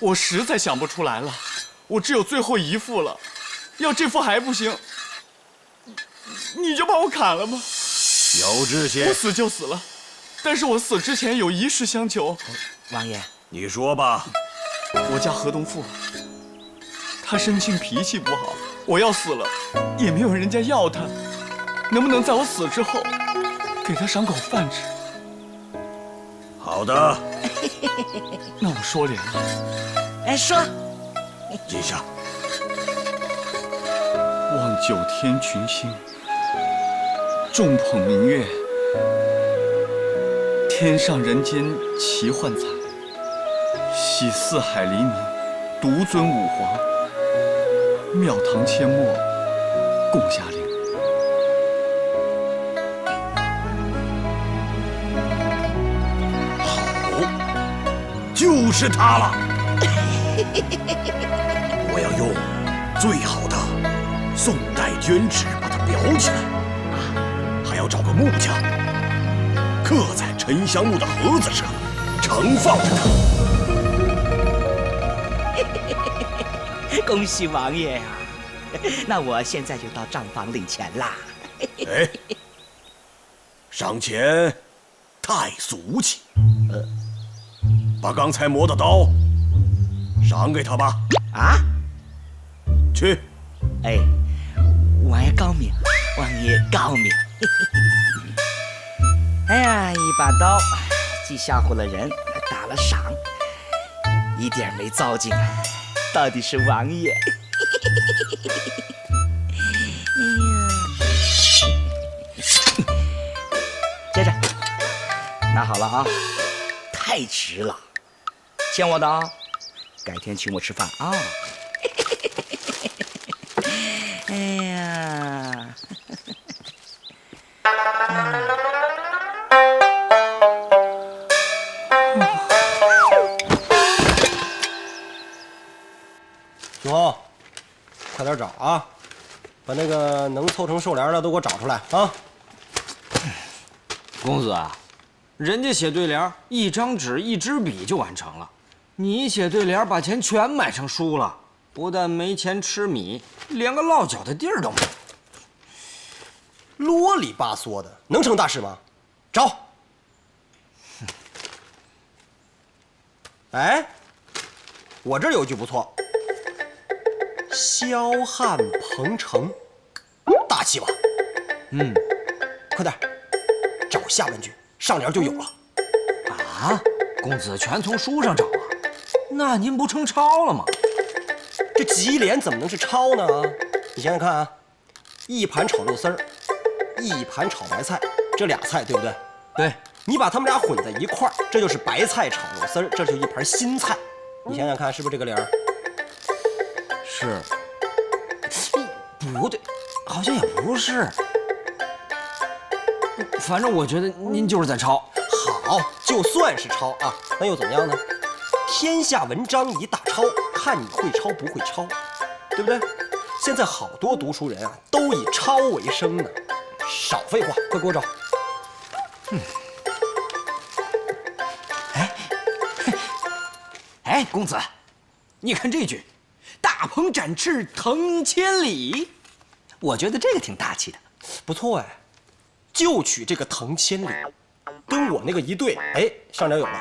Speaker 2: 我实在想不出来了，我只有最后一副了，要这副还不行，你就把我砍了吧。
Speaker 1: 有志先，
Speaker 2: 我死就死了，但是我死之前有一事相求。
Speaker 9: 王爷，
Speaker 1: 你说吧。
Speaker 2: 我家河东父，他生性脾气不好，我要死了，也没有人家要他，能不能在我死之后，给他赏口饭吃？
Speaker 1: 好的。
Speaker 2: 那我说联了。
Speaker 9: 哎，说。
Speaker 1: 记下。
Speaker 2: 望九天群星，众捧明月，天上人间齐幻彩，喜四海黎明，独尊五皇，庙堂阡陌共霞灵。
Speaker 1: 就是它了！我要用最好的宋代绢纸把它裱起来，还要找个木匠刻在沉香木的盒子上，盛放着它。
Speaker 9: 恭喜王爷啊！那我现在就到账房领钱啦。
Speaker 1: 哎，赏钱太俗气。把刚才磨的刀赏给他吧。
Speaker 9: 啊？
Speaker 1: 去。
Speaker 9: 哎，王爷高明，王爷高明。哎呀，一把刀，既吓唬了人，还打了赏，一点没糟践，到底是王爷。接着，拿好了啊，太值了。欠我的啊，改天请我吃饭啊！哎呀，
Speaker 11: 兄，快点找啊，把那个能凑成寿联的都给我找出来啊！
Speaker 13: 公子啊，人家写对联，一张纸一支笔就完成了。你写对联，把钱全买成书了，不但没钱吃米，连个落脚的地儿都没有。
Speaker 11: 啰里吧嗦的，能成大事吗？找。哎，我这儿有句不错，霄汉鹏程，大气吧？
Speaker 13: 嗯，
Speaker 11: 快点，找下半句，上联就有了。
Speaker 13: 啊，公子全从书上找啊？那您不成抄了吗？
Speaker 11: 这吉联怎么能是抄呢？你想想看啊，一盘炒肉丝儿，一盘炒白菜，这俩菜对不对？
Speaker 13: 对，
Speaker 11: 你把它们俩混在一块儿，这就是白菜炒肉丝儿，这就一盘新菜。你想想看，是不是这个联儿？
Speaker 13: 是。不对，好像也不是。反正我觉得您就是在抄。
Speaker 11: 好，就算是抄啊，那又怎么样呢？天下文章一大抄，看你会抄不会抄，对不对？现在好多读书人啊，都以抄为生呢。少废话，快给我找。
Speaker 13: 哎，公子，你看这句“大鹏展翅腾千里”，我觉得这个挺大气的，
Speaker 11: 不错哎。就取这个腾千里，跟我那个一对，哎，上联有了。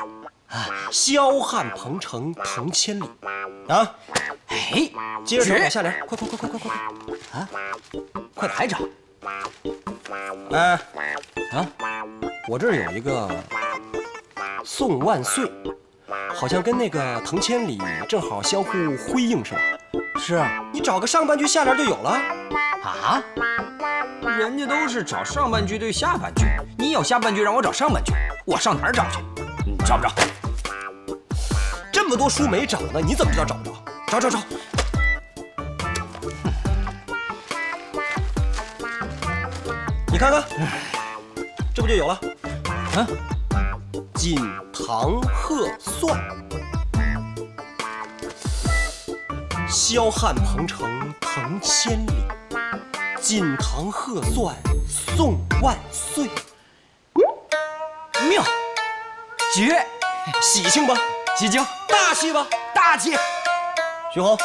Speaker 11: 霄汉鹏程腾千里，啊，
Speaker 13: 哎，
Speaker 11: 接着找下联，快啊，快
Speaker 13: 还找。
Speaker 11: 哎，啊，我这儿有一个宋万岁，好像跟那个腾千里正好相互辉映，是吧？
Speaker 13: 是啊，
Speaker 11: 你找个上半句下联就有了。
Speaker 13: 啊？人家都是找上半句对下半句，你有下半句让我找上半句，我上哪儿找去？你找不着？
Speaker 11: 这么多书没找呢，你怎么知道找不着？找！你看看，这不就有了？
Speaker 13: 啊，
Speaker 11: 锦堂鹤算，霄汉鹏程腾千里，锦堂鹤算颂万岁。
Speaker 13: 妙，绝，
Speaker 11: 喜庆吧？
Speaker 13: 喜庆，
Speaker 11: 大气吧？
Speaker 13: 大气。
Speaker 11: 徐宏，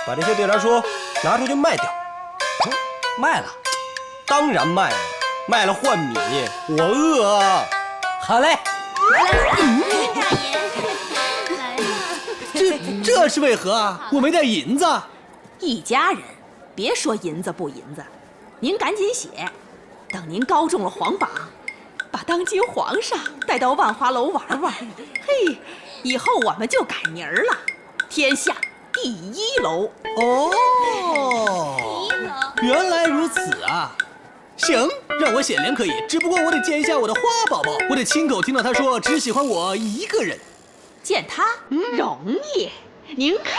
Speaker 11: 把这些对联书拿出去卖掉。
Speaker 13: 卖了？
Speaker 11: 当然卖了，卖了换米，我饿啊。
Speaker 13: 好嘞。
Speaker 6: 这是为何啊？我没带银子。
Speaker 10: 一家人，别说银子不银子，您赶紧写，等您高中了皇榜，把当今皇上带到万华楼玩玩。嘿，以后我们就改名了，天下第一楼。
Speaker 6: 哦。原来如此啊！行，让我显灵可以，只不过我得见一下我的花宝宝，我得亲口听到他说只喜欢我一个人。
Speaker 10: 见他容易，您看，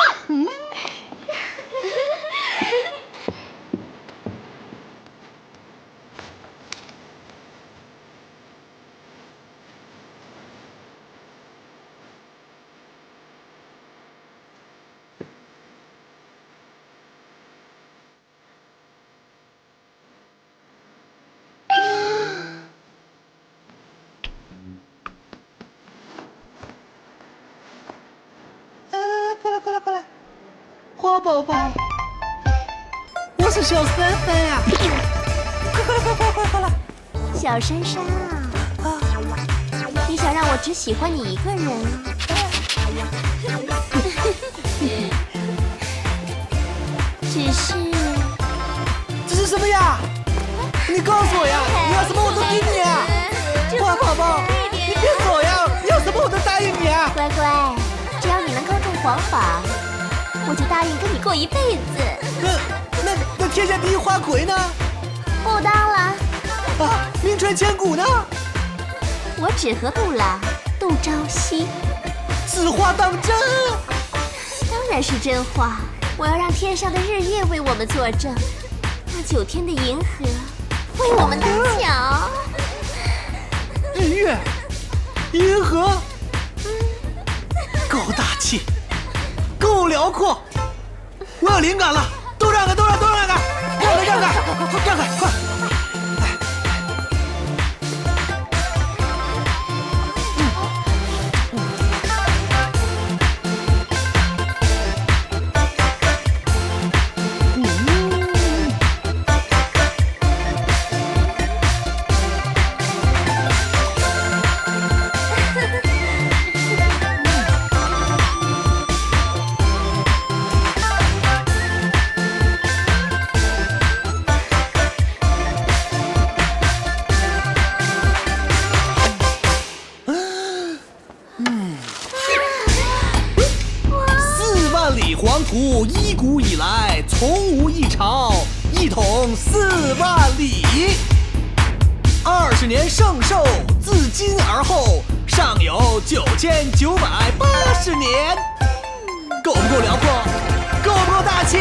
Speaker 6: 快来！花宝宝，我是小珊珊呀！快来！
Speaker 8: 小珊珊啊，你想让我只喜欢你一个人啊？
Speaker 6: 只是什么呀？你告诉我呀！你要什么我都给你啊！花宝宝，你别走呀！你要什么我都答应你啊！
Speaker 8: 乖乖，只要你能够种黄法，我就答应跟你过一辈子。
Speaker 6: 那天下第一花魁呢？
Speaker 8: 不当了。
Speaker 6: 啊，名传千古呢？
Speaker 8: 我只和杜郎、杜朝夕。
Speaker 6: 此话当真？
Speaker 8: 当然是真话。我要让天上的日月为我们作证，那9天的银河为我们搭桥。
Speaker 6: 日月，银河，够大气，够辽阔。我有灵感了，都让开，快！黄土依古以来，从无一朝，一统4万里。20年圣寿，自今而后，尚有9980年。够不够辽阔？够不够大气？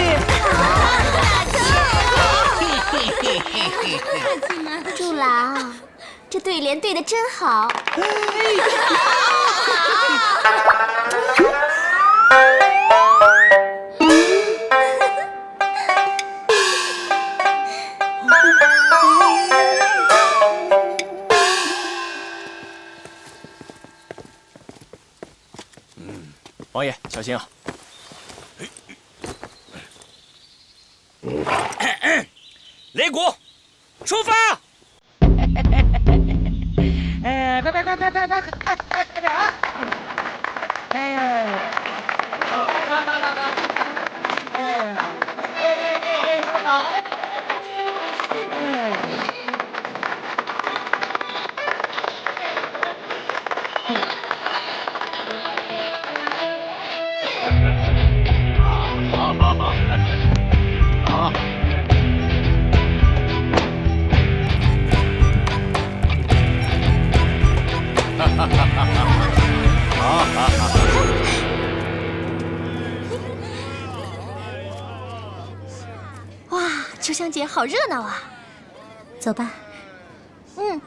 Speaker 8: 杜郎，这对联对得真好。
Speaker 4: 王爷，小心啊！
Speaker 9: 擂鼓，出发！
Speaker 16: 快点啊！哎呀！
Speaker 8: 哇，秋香节好热闹啊！
Speaker 7: 走吧。
Speaker 8: 嗯。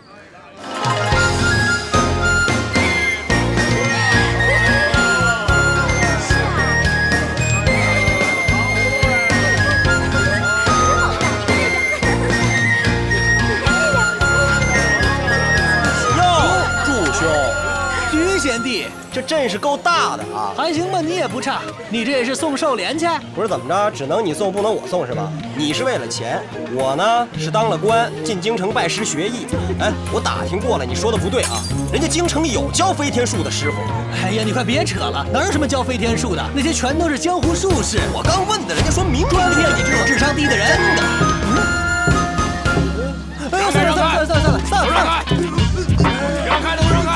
Speaker 6: 贤弟，
Speaker 11: 这阵势够大的啊！
Speaker 6: 还行吧，你也不差。你这也是送寿联去？
Speaker 11: 不是怎么着，只能你送不能我送是吧？你是为了钱，我呢是当了官，进京城拜师学艺。哎，我打听过了，你说的不对啊，人家京城有教飞天术的师傅。
Speaker 6: 哎呀，你快别扯了，哪有什么教飞天术的？那些全都是江湖术士。
Speaker 11: 我刚问的，人家说明
Speaker 6: 专骗你这种智商低的人。
Speaker 11: 真的。
Speaker 6: 哎呦，算了，
Speaker 9: 让开！让开！让开！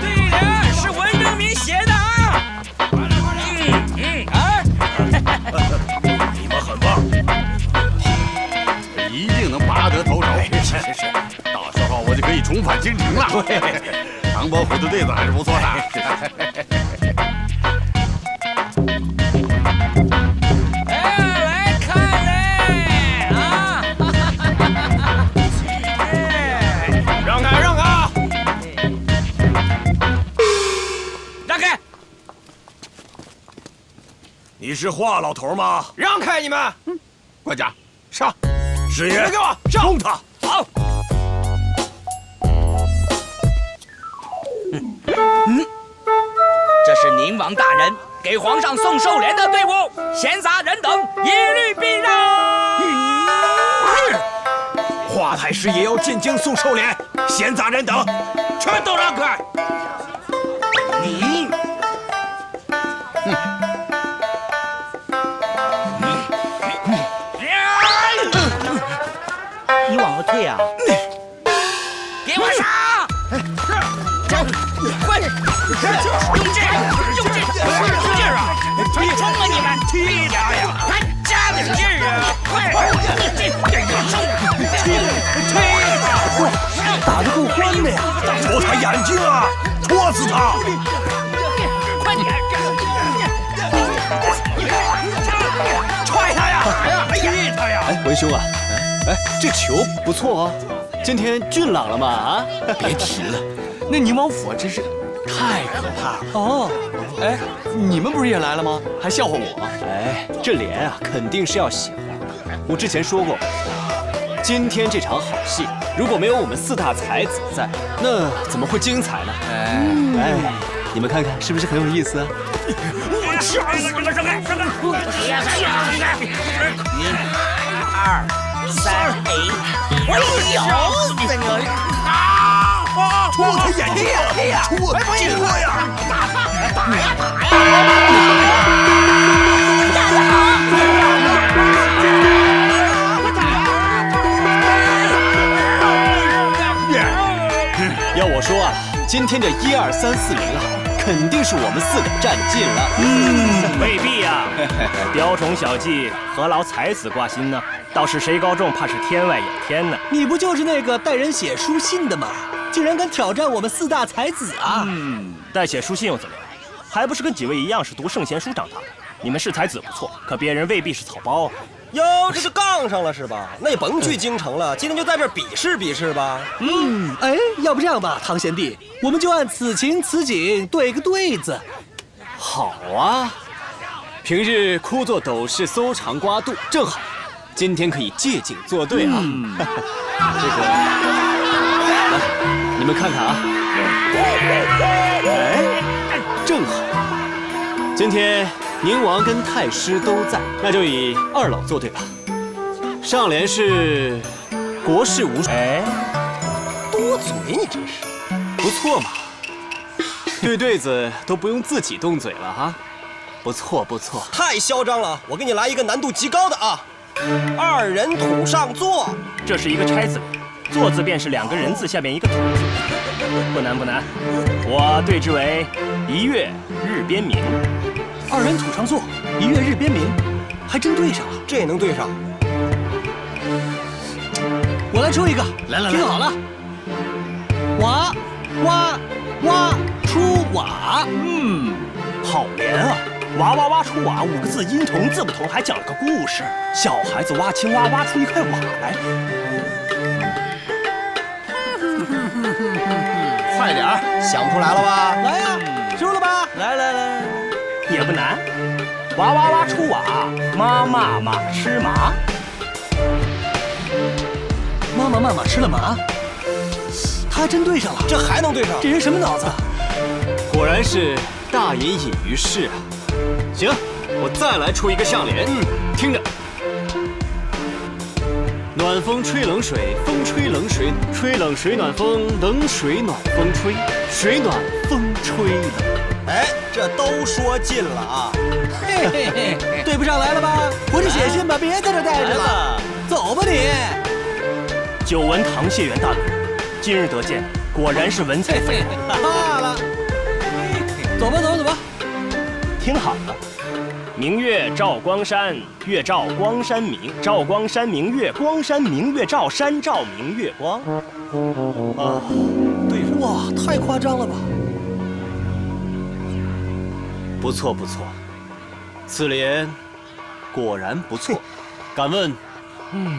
Speaker 9: 对联是文征明写的啊！
Speaker 14: 你们很棒。
Speaker 3: 重返京城了。唐伯虎的对子还是不错的。
Speaker 16: 来看嘞啊！
Speaker 14: 让开，让开！
Speaker 16: 让开！
Speaker 1: 你是华老头吗？
Speaker 14: 让开你们！
Speaker 3: 管家，上！
Speaker 1: 师爷，
Speaker 14: 给我上！
Speaker 1: 攻他！
Speaker 14: 好。
Speaker 16: 这是宁王大人给皇上送寿联的队伍，闲杂人等一律避让。
Speaker 1: 华太师也要进京送寿联，闲杂人等全都让开！你，
Speaker 9: 你往后退啊！
Speaker 16: 给我上！快，用劲儿，用劲儿，用劲儿啊！冲啊你们！踢他呀！快加点劲儿啊！快，这推！
Speaker 6: 喂，打得够欢的呀！
Speaker 1: 戳他眼睛啊！戳死他！
Speaker 16: 快点！
Speaker 1: 踹他呀！踢他呀！
Speaker 4: 哎，文兄啊，哎，这球不错哦，今天俊朗了嘛啊！
Speaker 2: 别提了，那宁王府真是太可怕了。
Speaker 6: 哦，
Speaker 2: 哎，你们不是也来了吗？还笑话我？
Speaker 4: 哎，这联啊，肯定是要写的。我之前说过，今天这场好戏，如果没有我们4大才子在，那怎么会精彩呢？哎，你们看看是不是很有意思啊？
Speaker 16: 我掐死你们！让开！让开！1、2、3，我咬死你！
Speaker 1: 戳他眼睛呀！戳呀！打呀！
Speaker 4: 要我说啊，今天这1、2、3、4、0啊，肯定是我们4个占尽了。
Speaker 17: 未必呀。雕虫小技，何劳才子挂心呢？倒是谁高中，怕是天外有天呢。
Speaker 6: 你不就是那个带人写书信的吗？竟然敢挑战我们4大才子啊！
Speaker 17: 带写书信又怎么样？还不是跟几位一样是读圣贤书长大的。你们是才子不错，可别人未必是草包啊。
Speaker 11: 哟，这就杠上了是吧？那也甭去京城了，今天就在这儿比试比试吧。
Speaker 6: 哎，要不这样吧，唐贤弟，我们就按此情此景对个对子。
Speaker 4: 好啊，平日枯坐斗室搜肠刮肚，正好，今天可以借景作对啊。这个，来，你们看看啊，哎，正好，今天宁王跟太师都在，那就以2老作对吧。上联是国事无双，哎，
Speaker 11: 多嘴你真是，
Speaker 4: 不错嘛。对子都不用自己动嘴了哈，不错不错。
Speaker 11: 太嚣张了，我给你来一个难度极高的啊！2人土上坐，
Speaker 17: 这是一个拆字联，坐字便是2个人字下面一个土字，不难不难。我对之为1月日边明。
Speaker 6: 2人土上坐，1月日边明，还真对上了。
Speaker 11: 这也能对上？
Speaker 6: 我来出一个，
Speaker 2: 来，
Speaker 6: 听好了，瓦哇哇出瓦，
Speaker 17: 好联啊！哇哇哇出瓦5个字，音同字不同，还讲了个故事。小孩子挖青蛙，挖出一块瓦来。
Speaker 11: 快点儿，想不出来了吧？
Speaker 6: 来呀，输了吧？
Speaker 17: 来，也不难。哇哇哇出瓦，妈骂马吃麻。
Speaker 6: 妈妈吃了麻，他还真对上了。
Speaker 11: 这还能对上？
Speaker 6: 这人什么脑子？
Speaker 4: 果然是大隐隐于市啊。行，我再来出一个上联，听着。暖风吹冷水，风吹冷水，吹冷水暖风，冷水暖风吹，水暖风吹冷。
Speaker 11: 哎，这都说尽了啊！
Speaker 6: 嘿嘿嘿，对不上来了吧？回去写信吧，别在这待着了，走吧你。
Speaker 17: 久闻唐谢元大人，今日得见，果然是文采斐然。
Speaker 6: 罢了，走吧。
Speaker 17: 听好了，明月照光山，月照光山明，照光山明月，光山明月照山照明月光。啊，
Speaker 6: 对了，哇，太夸张了吧！
Speaker 4: 不错不错，此联果然不错。敢问，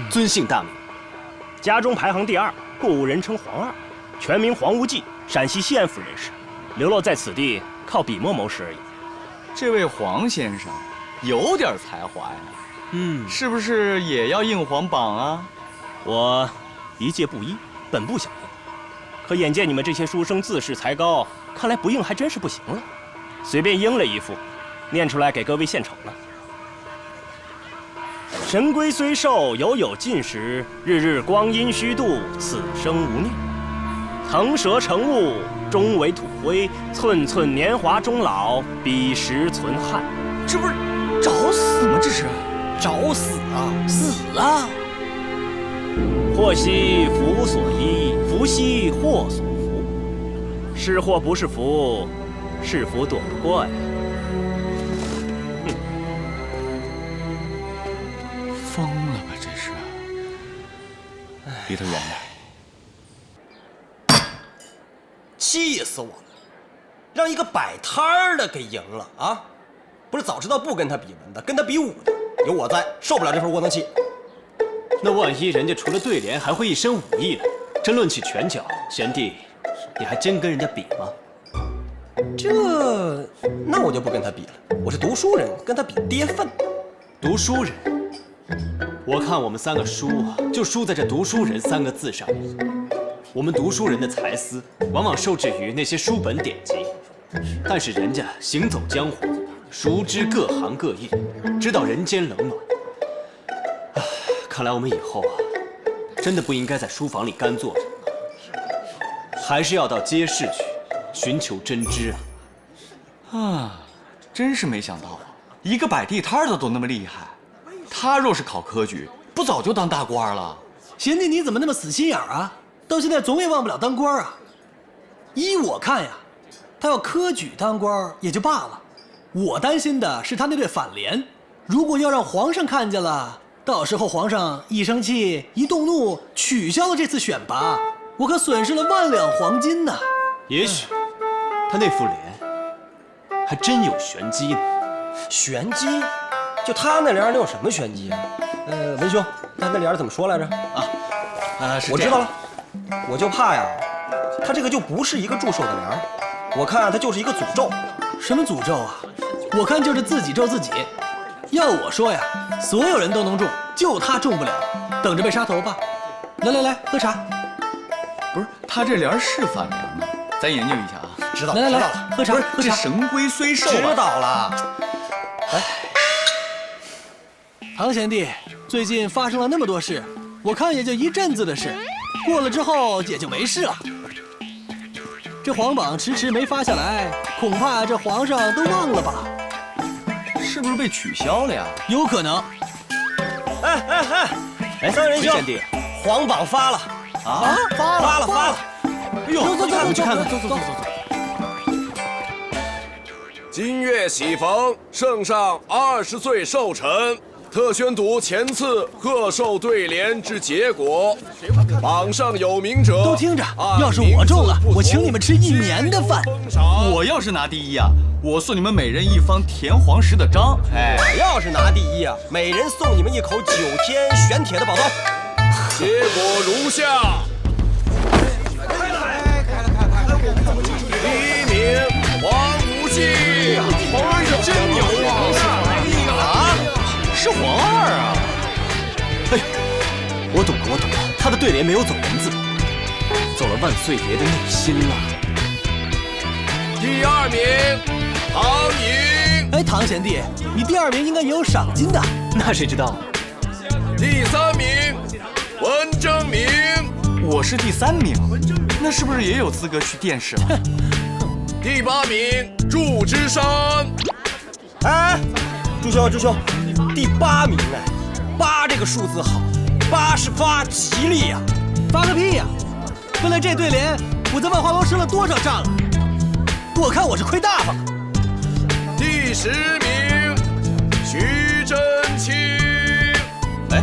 Speaker 4: 尊姓大名？
Speaker 17: 家中排行第2，故无人称黄二，全名黄无忌，陕西西安府人士，流落在此地，靠笔墨谋生而已。
Speaker 2: 这位黄先生有点才华呀，是不是也要应黄榜啊？
Speaker 17: 我一介布衣，本不想应，可眼见你们这些书生自恃才高，看来不应还真是不行了。随便应了一副，念出来给各位献丑了。神龟虽寿，犹有尽时；日日光阴虚度，此生无念。腾蛇乘雾，终为土灰；寸寸年华终老，彼时存憾。
Speaker 2: 这不是找死吗？这是
Speaker 11: 找死啊！
Speaker 6: 死啊！
Speaker 17: 祸兮福所依，福兮祸所伏。是祸不是福，是福躲不过呀。
Speaker 2: 疯了吧？这是，离他远点。
Speaker 11: 气死我了！让一个摆摊儿的给赢了啊！不是早知道不跟他比文的，跟他比武的。有我在，受不了这份窝囊气。
Speaker 4: 那万一人家除了对联还会一身武艺呢？真论起拳脚，贤弟，你还真跟人家比吗？
Speaker 11: 那我就不跟他比了。我是读书人，跟他比跌份。
Speaker 4: 读书人，我看我们3个输啊，就输在这读书人3个字上面。我们读书人的才思，往往受制于那些书本典籍，但是人家行走江湖，熟知各行各业，知道人间冷暖。看来我们以后啊，真的不应该在书房里干坐着，还是要到街市去寻求真知啊！
Speaker 2: 啊，真是没想到啊，一个摆地摊的都那么厉害。他若是考科举，不早就当大官了？
Speaker 6: 贤弟，你怎么那么死心眼儿啊？到现在总也忘不了当官啊！依我看呀，他要科举当官也就罢了，我担心的是他那对反联，如果要让皇上看见了，到时候皇上一生气一动怒，取消了这次选拔，我可损失了万两黄金呢。
Speaker 4: 也许他那副脸还真有玄机呢。
Speaker 11: 玄机？就他那联能有什么玄机啊？文兄，他那联怎么说来着？我知道了，我就怕呀，他这个就不是一个祝寿的联，我看他就是一个诅咒。
Speaker 6: 什么诅咒啊？我看就是自己咒自己。要我说呀，所有人都能中，就他中不了，等着被杀头吧。来，喝茶。
Speaker 2: 不是，他这联是反联吗？咱研究一下啊。
Speaker 11: 知道
Speaker 6: 来，喝茶。
Speaker 2: 这神龟虽寿，
Speaker 11: 知道了。
Speaker 6: 唐贤弟，最近发生了那么多事，我看也就一阵子的事，过了之后也就没事了。这皇榜迟迟没发下来，恐怕这皇上都忘了吧？
Speaker 2: 是不是被取消了呀？
Speaker 6: 有可能。
Speaker 11: 三人兄，
Speaker 4: 贤弟，
Speaker 11: 皇榜发了
Speaker 6: 啊！发了！
Speaker 11: 哎呦，
Speaker 6: 走，
Speaker 4: 去看看，走。
Speaker 18: 今月喜逢圣上20岁寿辰，特宣读前次贺寿对联之结果。榜上有名者
Speaker 6: 都听着，要是我中了，我请你们吃1年的饭。
Speaker 2: 我要是拿第1啊，我送你们每人1方填黄石的章。
Speaker 11: 我要是拿第1啊，每人送你们1口9天玄铁的宝刀。
Speaker 18: 结果如下：第1名黄无忌，哎呀，真牛啊！
Speaker 2: 是黄二啊！
Speaker 4: 哎呦，我懂了，他的对联没有走文字，走了万岁爷的内心了。
Speaker 18: 第2名唐寅，
Speaker 6: 唐贤弟，你第2名应该也有赏金的。
Speaker 4: 那谁知道？
Speaker 18: 第3名文征明，
Speaker 2: 我是第3名，那是不是也有资格去殿试了？
Speaker 18: 第8名祝枝山。
Speaker 11: 朱兄，第8名8这个数字好，8是发吉利呀！
Speaker 6: 发个屁呀！为了这对联，我在万花楼吃了多少仗啊！我看我是亏大发了。
Speaker 18: 第10名徐真卿。
Speaker 2: 哎，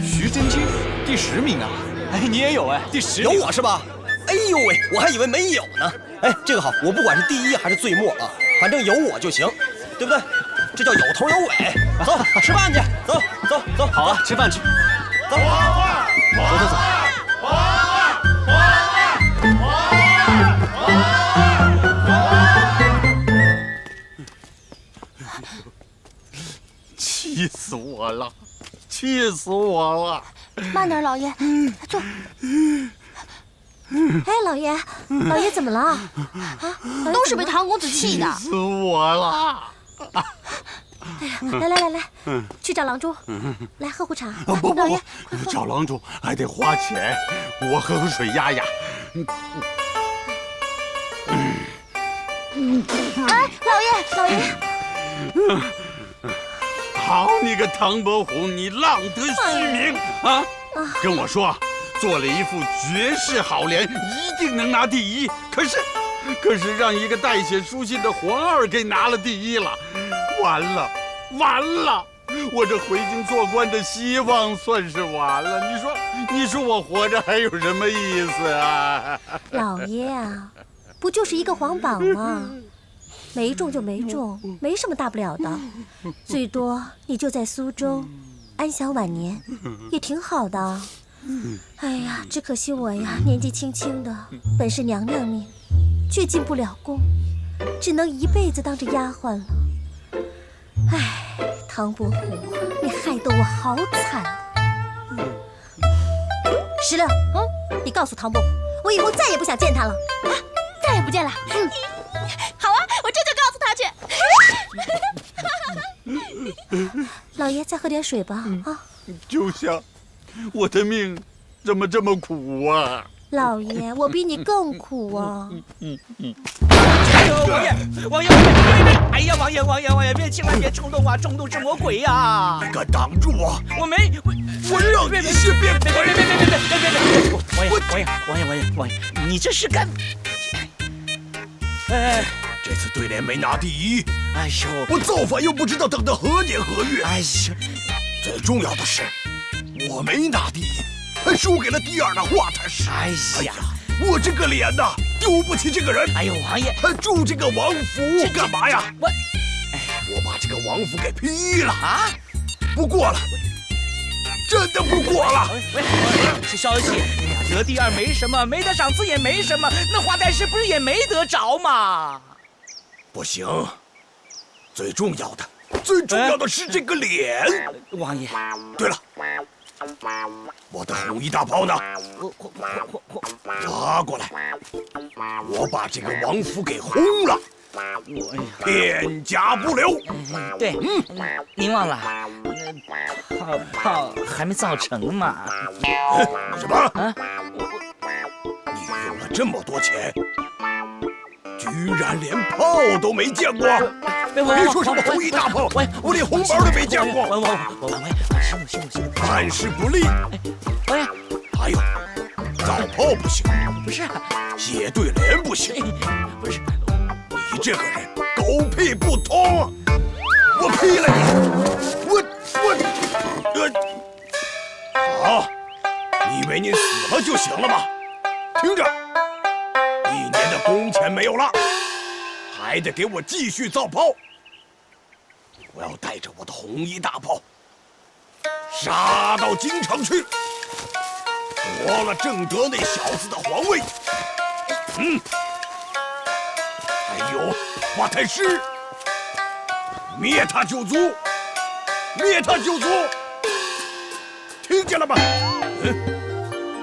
Speaker 2: 徐真卿第10名啊！哎，你也有哎，第10名。
Speaker 11: 有我是吧？哎呦喂，我还以为没有呢。哎，这个好，我不管是第1还是最末啊，反正有我就行，对不对？这叫有头有尾。走，吃饭去。走走走。
Speaker 4: 好啊，吃饭去。
Speaker 11: 走。
Speaker 4: 走走走。
Speaker 3: 气死我了！气死我了！
Speaker 7: 慢点，老爷，坐。哎，老爷，老爷怎么了？啊，
Speaker 8: 都是被唐公子气的。
Speaker 3: 气死我了！
Speaker 7: 哎呀，来，去找郎中，来喝壶茶。
Speaker 3: 不，
Speaker 7: 老爷，
Speaker 3: 找郎中还得花钱，我喝口水压压。
Speaker 7: 哎，老爷。
Speaker 3: 好你个唐伯虎，你浪得虚名啊！跟我说，做了一副绝世好联，一定能拿第1。可是让一个代写书信的皇二给拿了第1了，完了！我这回京做官的希望算是完了。你说我活着还有什么意思啊？
Speaker 7: 老爷啊，不就是一个皇榜吗？没中就没中，没什么大不了的，最多你就在苏州安享晚年，也挺好的。哎呀，只可惜我呀，年纪轻轻的，本是娘娘命，却进不了宫，只能一辈子当着丫鬟了。哎，唐伯虎，你害得我好惨啊！石榴，你告诉唐伯虎，我以后再也不想见他了。
Speaker 8: 啊，再也不见了。好啊，我这就告诉他去。
Speaker 7: 老爷，再喝点水吧。啊，
Speaker 3: 就像我的命怎么这么苦啊？
Speaker 7: 老爷，我比你更苦啊！
Speaker 9: 哎呦，王爷！哎呀，王爷，千万别冲动啊！冲动是魔鬼呀！
Speaker 1: 你敢挡住我？
Speaker 9: 我没，
Speaker 1: 我让你先别！
Speaker 9: 王爷，你这是干？
Speaker 1: 哎，这次对联没拿第1，
Speaker 9: 哎呦，
Speaker 1: 我造反又不知道等到何年何月。
Speaker 9: 哎呀，
Speaker 1: 最重要的是，我没拿第1，还输给了第2的华太师。
Speaker 9: 哎呀，
Speaker 1: 我这个脸呐，丢不起这个人。
Speaker 9: 哎呦，王爷，
Speaker 1: 还住这个王府干嘛呀？我把这个王府给批了啊！不过了，真的不过了。
Speaker 9: 是消息，得第2没什么，没得赏赐也没什么，那华太师不是也没得着吗？
Speaker 1: 不行，最重要的是这个脸。
Speaker 9: 王爷，
Speaker 1: 对了，我的红衣大袍呢？拿过来，我把这个王府给轰了，片甲不留。
Speaker 9: 对，您忘了，炮还没造成嘛？
Speaker 1: 什么？你用了这么多钱，居然连炮都没见过？别说什么红衣大炮，我连红包都没见过。办事不力。
Speaker 9: 王爷，
Speaker 1: 还有，造炮不行，
Speaker 9: 不是，
Speaker 1: 写对联不行，
Speaker 9: 不是，
Speaker 1: 你这个人狗屁不通，我批了你，好，你以为你死了就行了吗？听着，1年的工钱没有了，还得给我继续造炮。我要带着我的红衣大炮，杀到京城去，夺了正德那小子的皇位。还有华太师，灭他九族，灭他九族，听见了吗？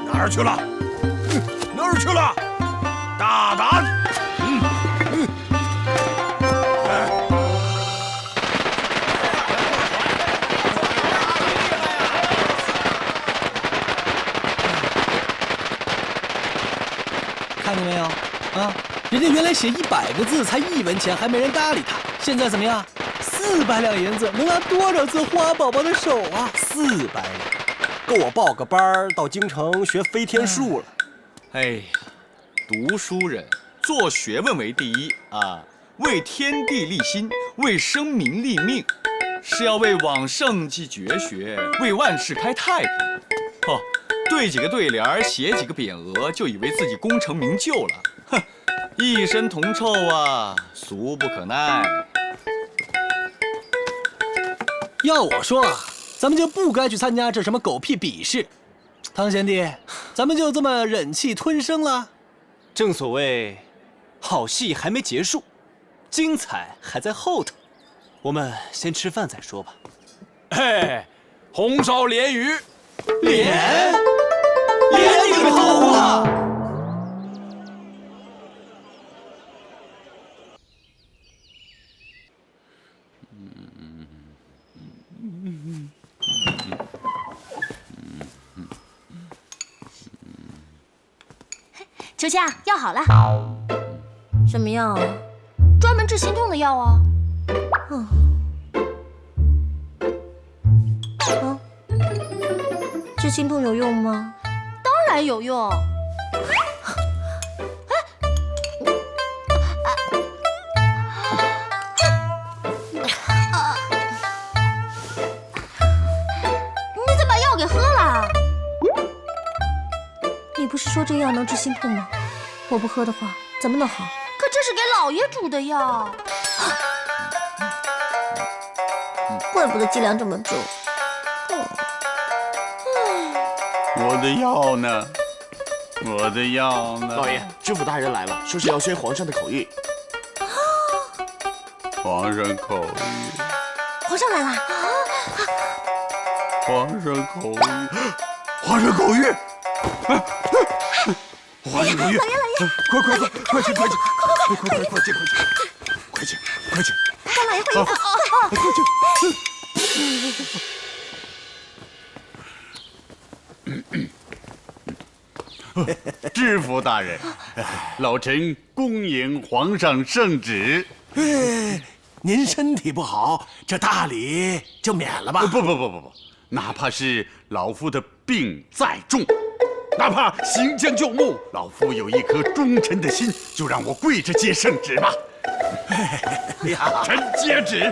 Speaker 1: 哪儿去了？哪儿去了？大胆！
Speaker 6: 看见没有啊？人家原来写100个字才1文钱，还没人搭理他。现在怎么样？400两银子能拉多少次花宝宝的手啊
Speaker 11: ？400两，够我报个班到京城学飞天术了。
Speaker 2: 哎呀，读书人做学问为第一啊，为天地立心，为生民立命。是要为往圣继绝学，为万世开太平。哦，对几个对联，写几个匾额，就以为自己功成名就了。哼，一身铜臭啊，俗不可耐。
Speaker 6: 要我说啊，咱们就不该去参加这什么狗屁比试。汤贤弟，咱们就这么忍气吞声了？
Speaker 4: 正所谓，好戏还没结束，精彩还在后头。我们先吃饭再说吧。
Speaker 3: 嘿，红烧鲢鱼，
Speaker 2: 鲢你个头啊！
Speaker 8: 秋香，药好了。
Speaker 7: 什么药啊？
Speaker 8: 专门治心痛的药啊。
Speaker 7: 治心痛有用吗？
Speaker 8: 当然有用。你怎么把药给喝了？
Speaker 7: 你不是说这药能治心痛吗？我不喝的话，怎么能好？
Speaker 8: 可这是给老爷煮的药。
Speaker 7: 怪不得剂量这么重。
Speaker 3: 我的药呢？我的药呢？
Speaker 14: 老爷，知府大人来了，说是要宣皇上的口谕。
Speaker 3: 皇上口谕，
Speaker 7: 皇上来了！
Speaker 3: 皇上口谕，皇上口谕，皇上口谕！快去！
Speaker 7: 大老爷会医的，
Speaker 3: 快去！知府大人，老臣恭迎皇上圣旨。
Speaker 1: 您身体不好，这大礼就免了吧。
Speaker 3: 不，哪怕是老夫的病再重，哪怕行将就木，老夫有一颗忠臣的心，就让我跪着接圣旨吧。臣接旨。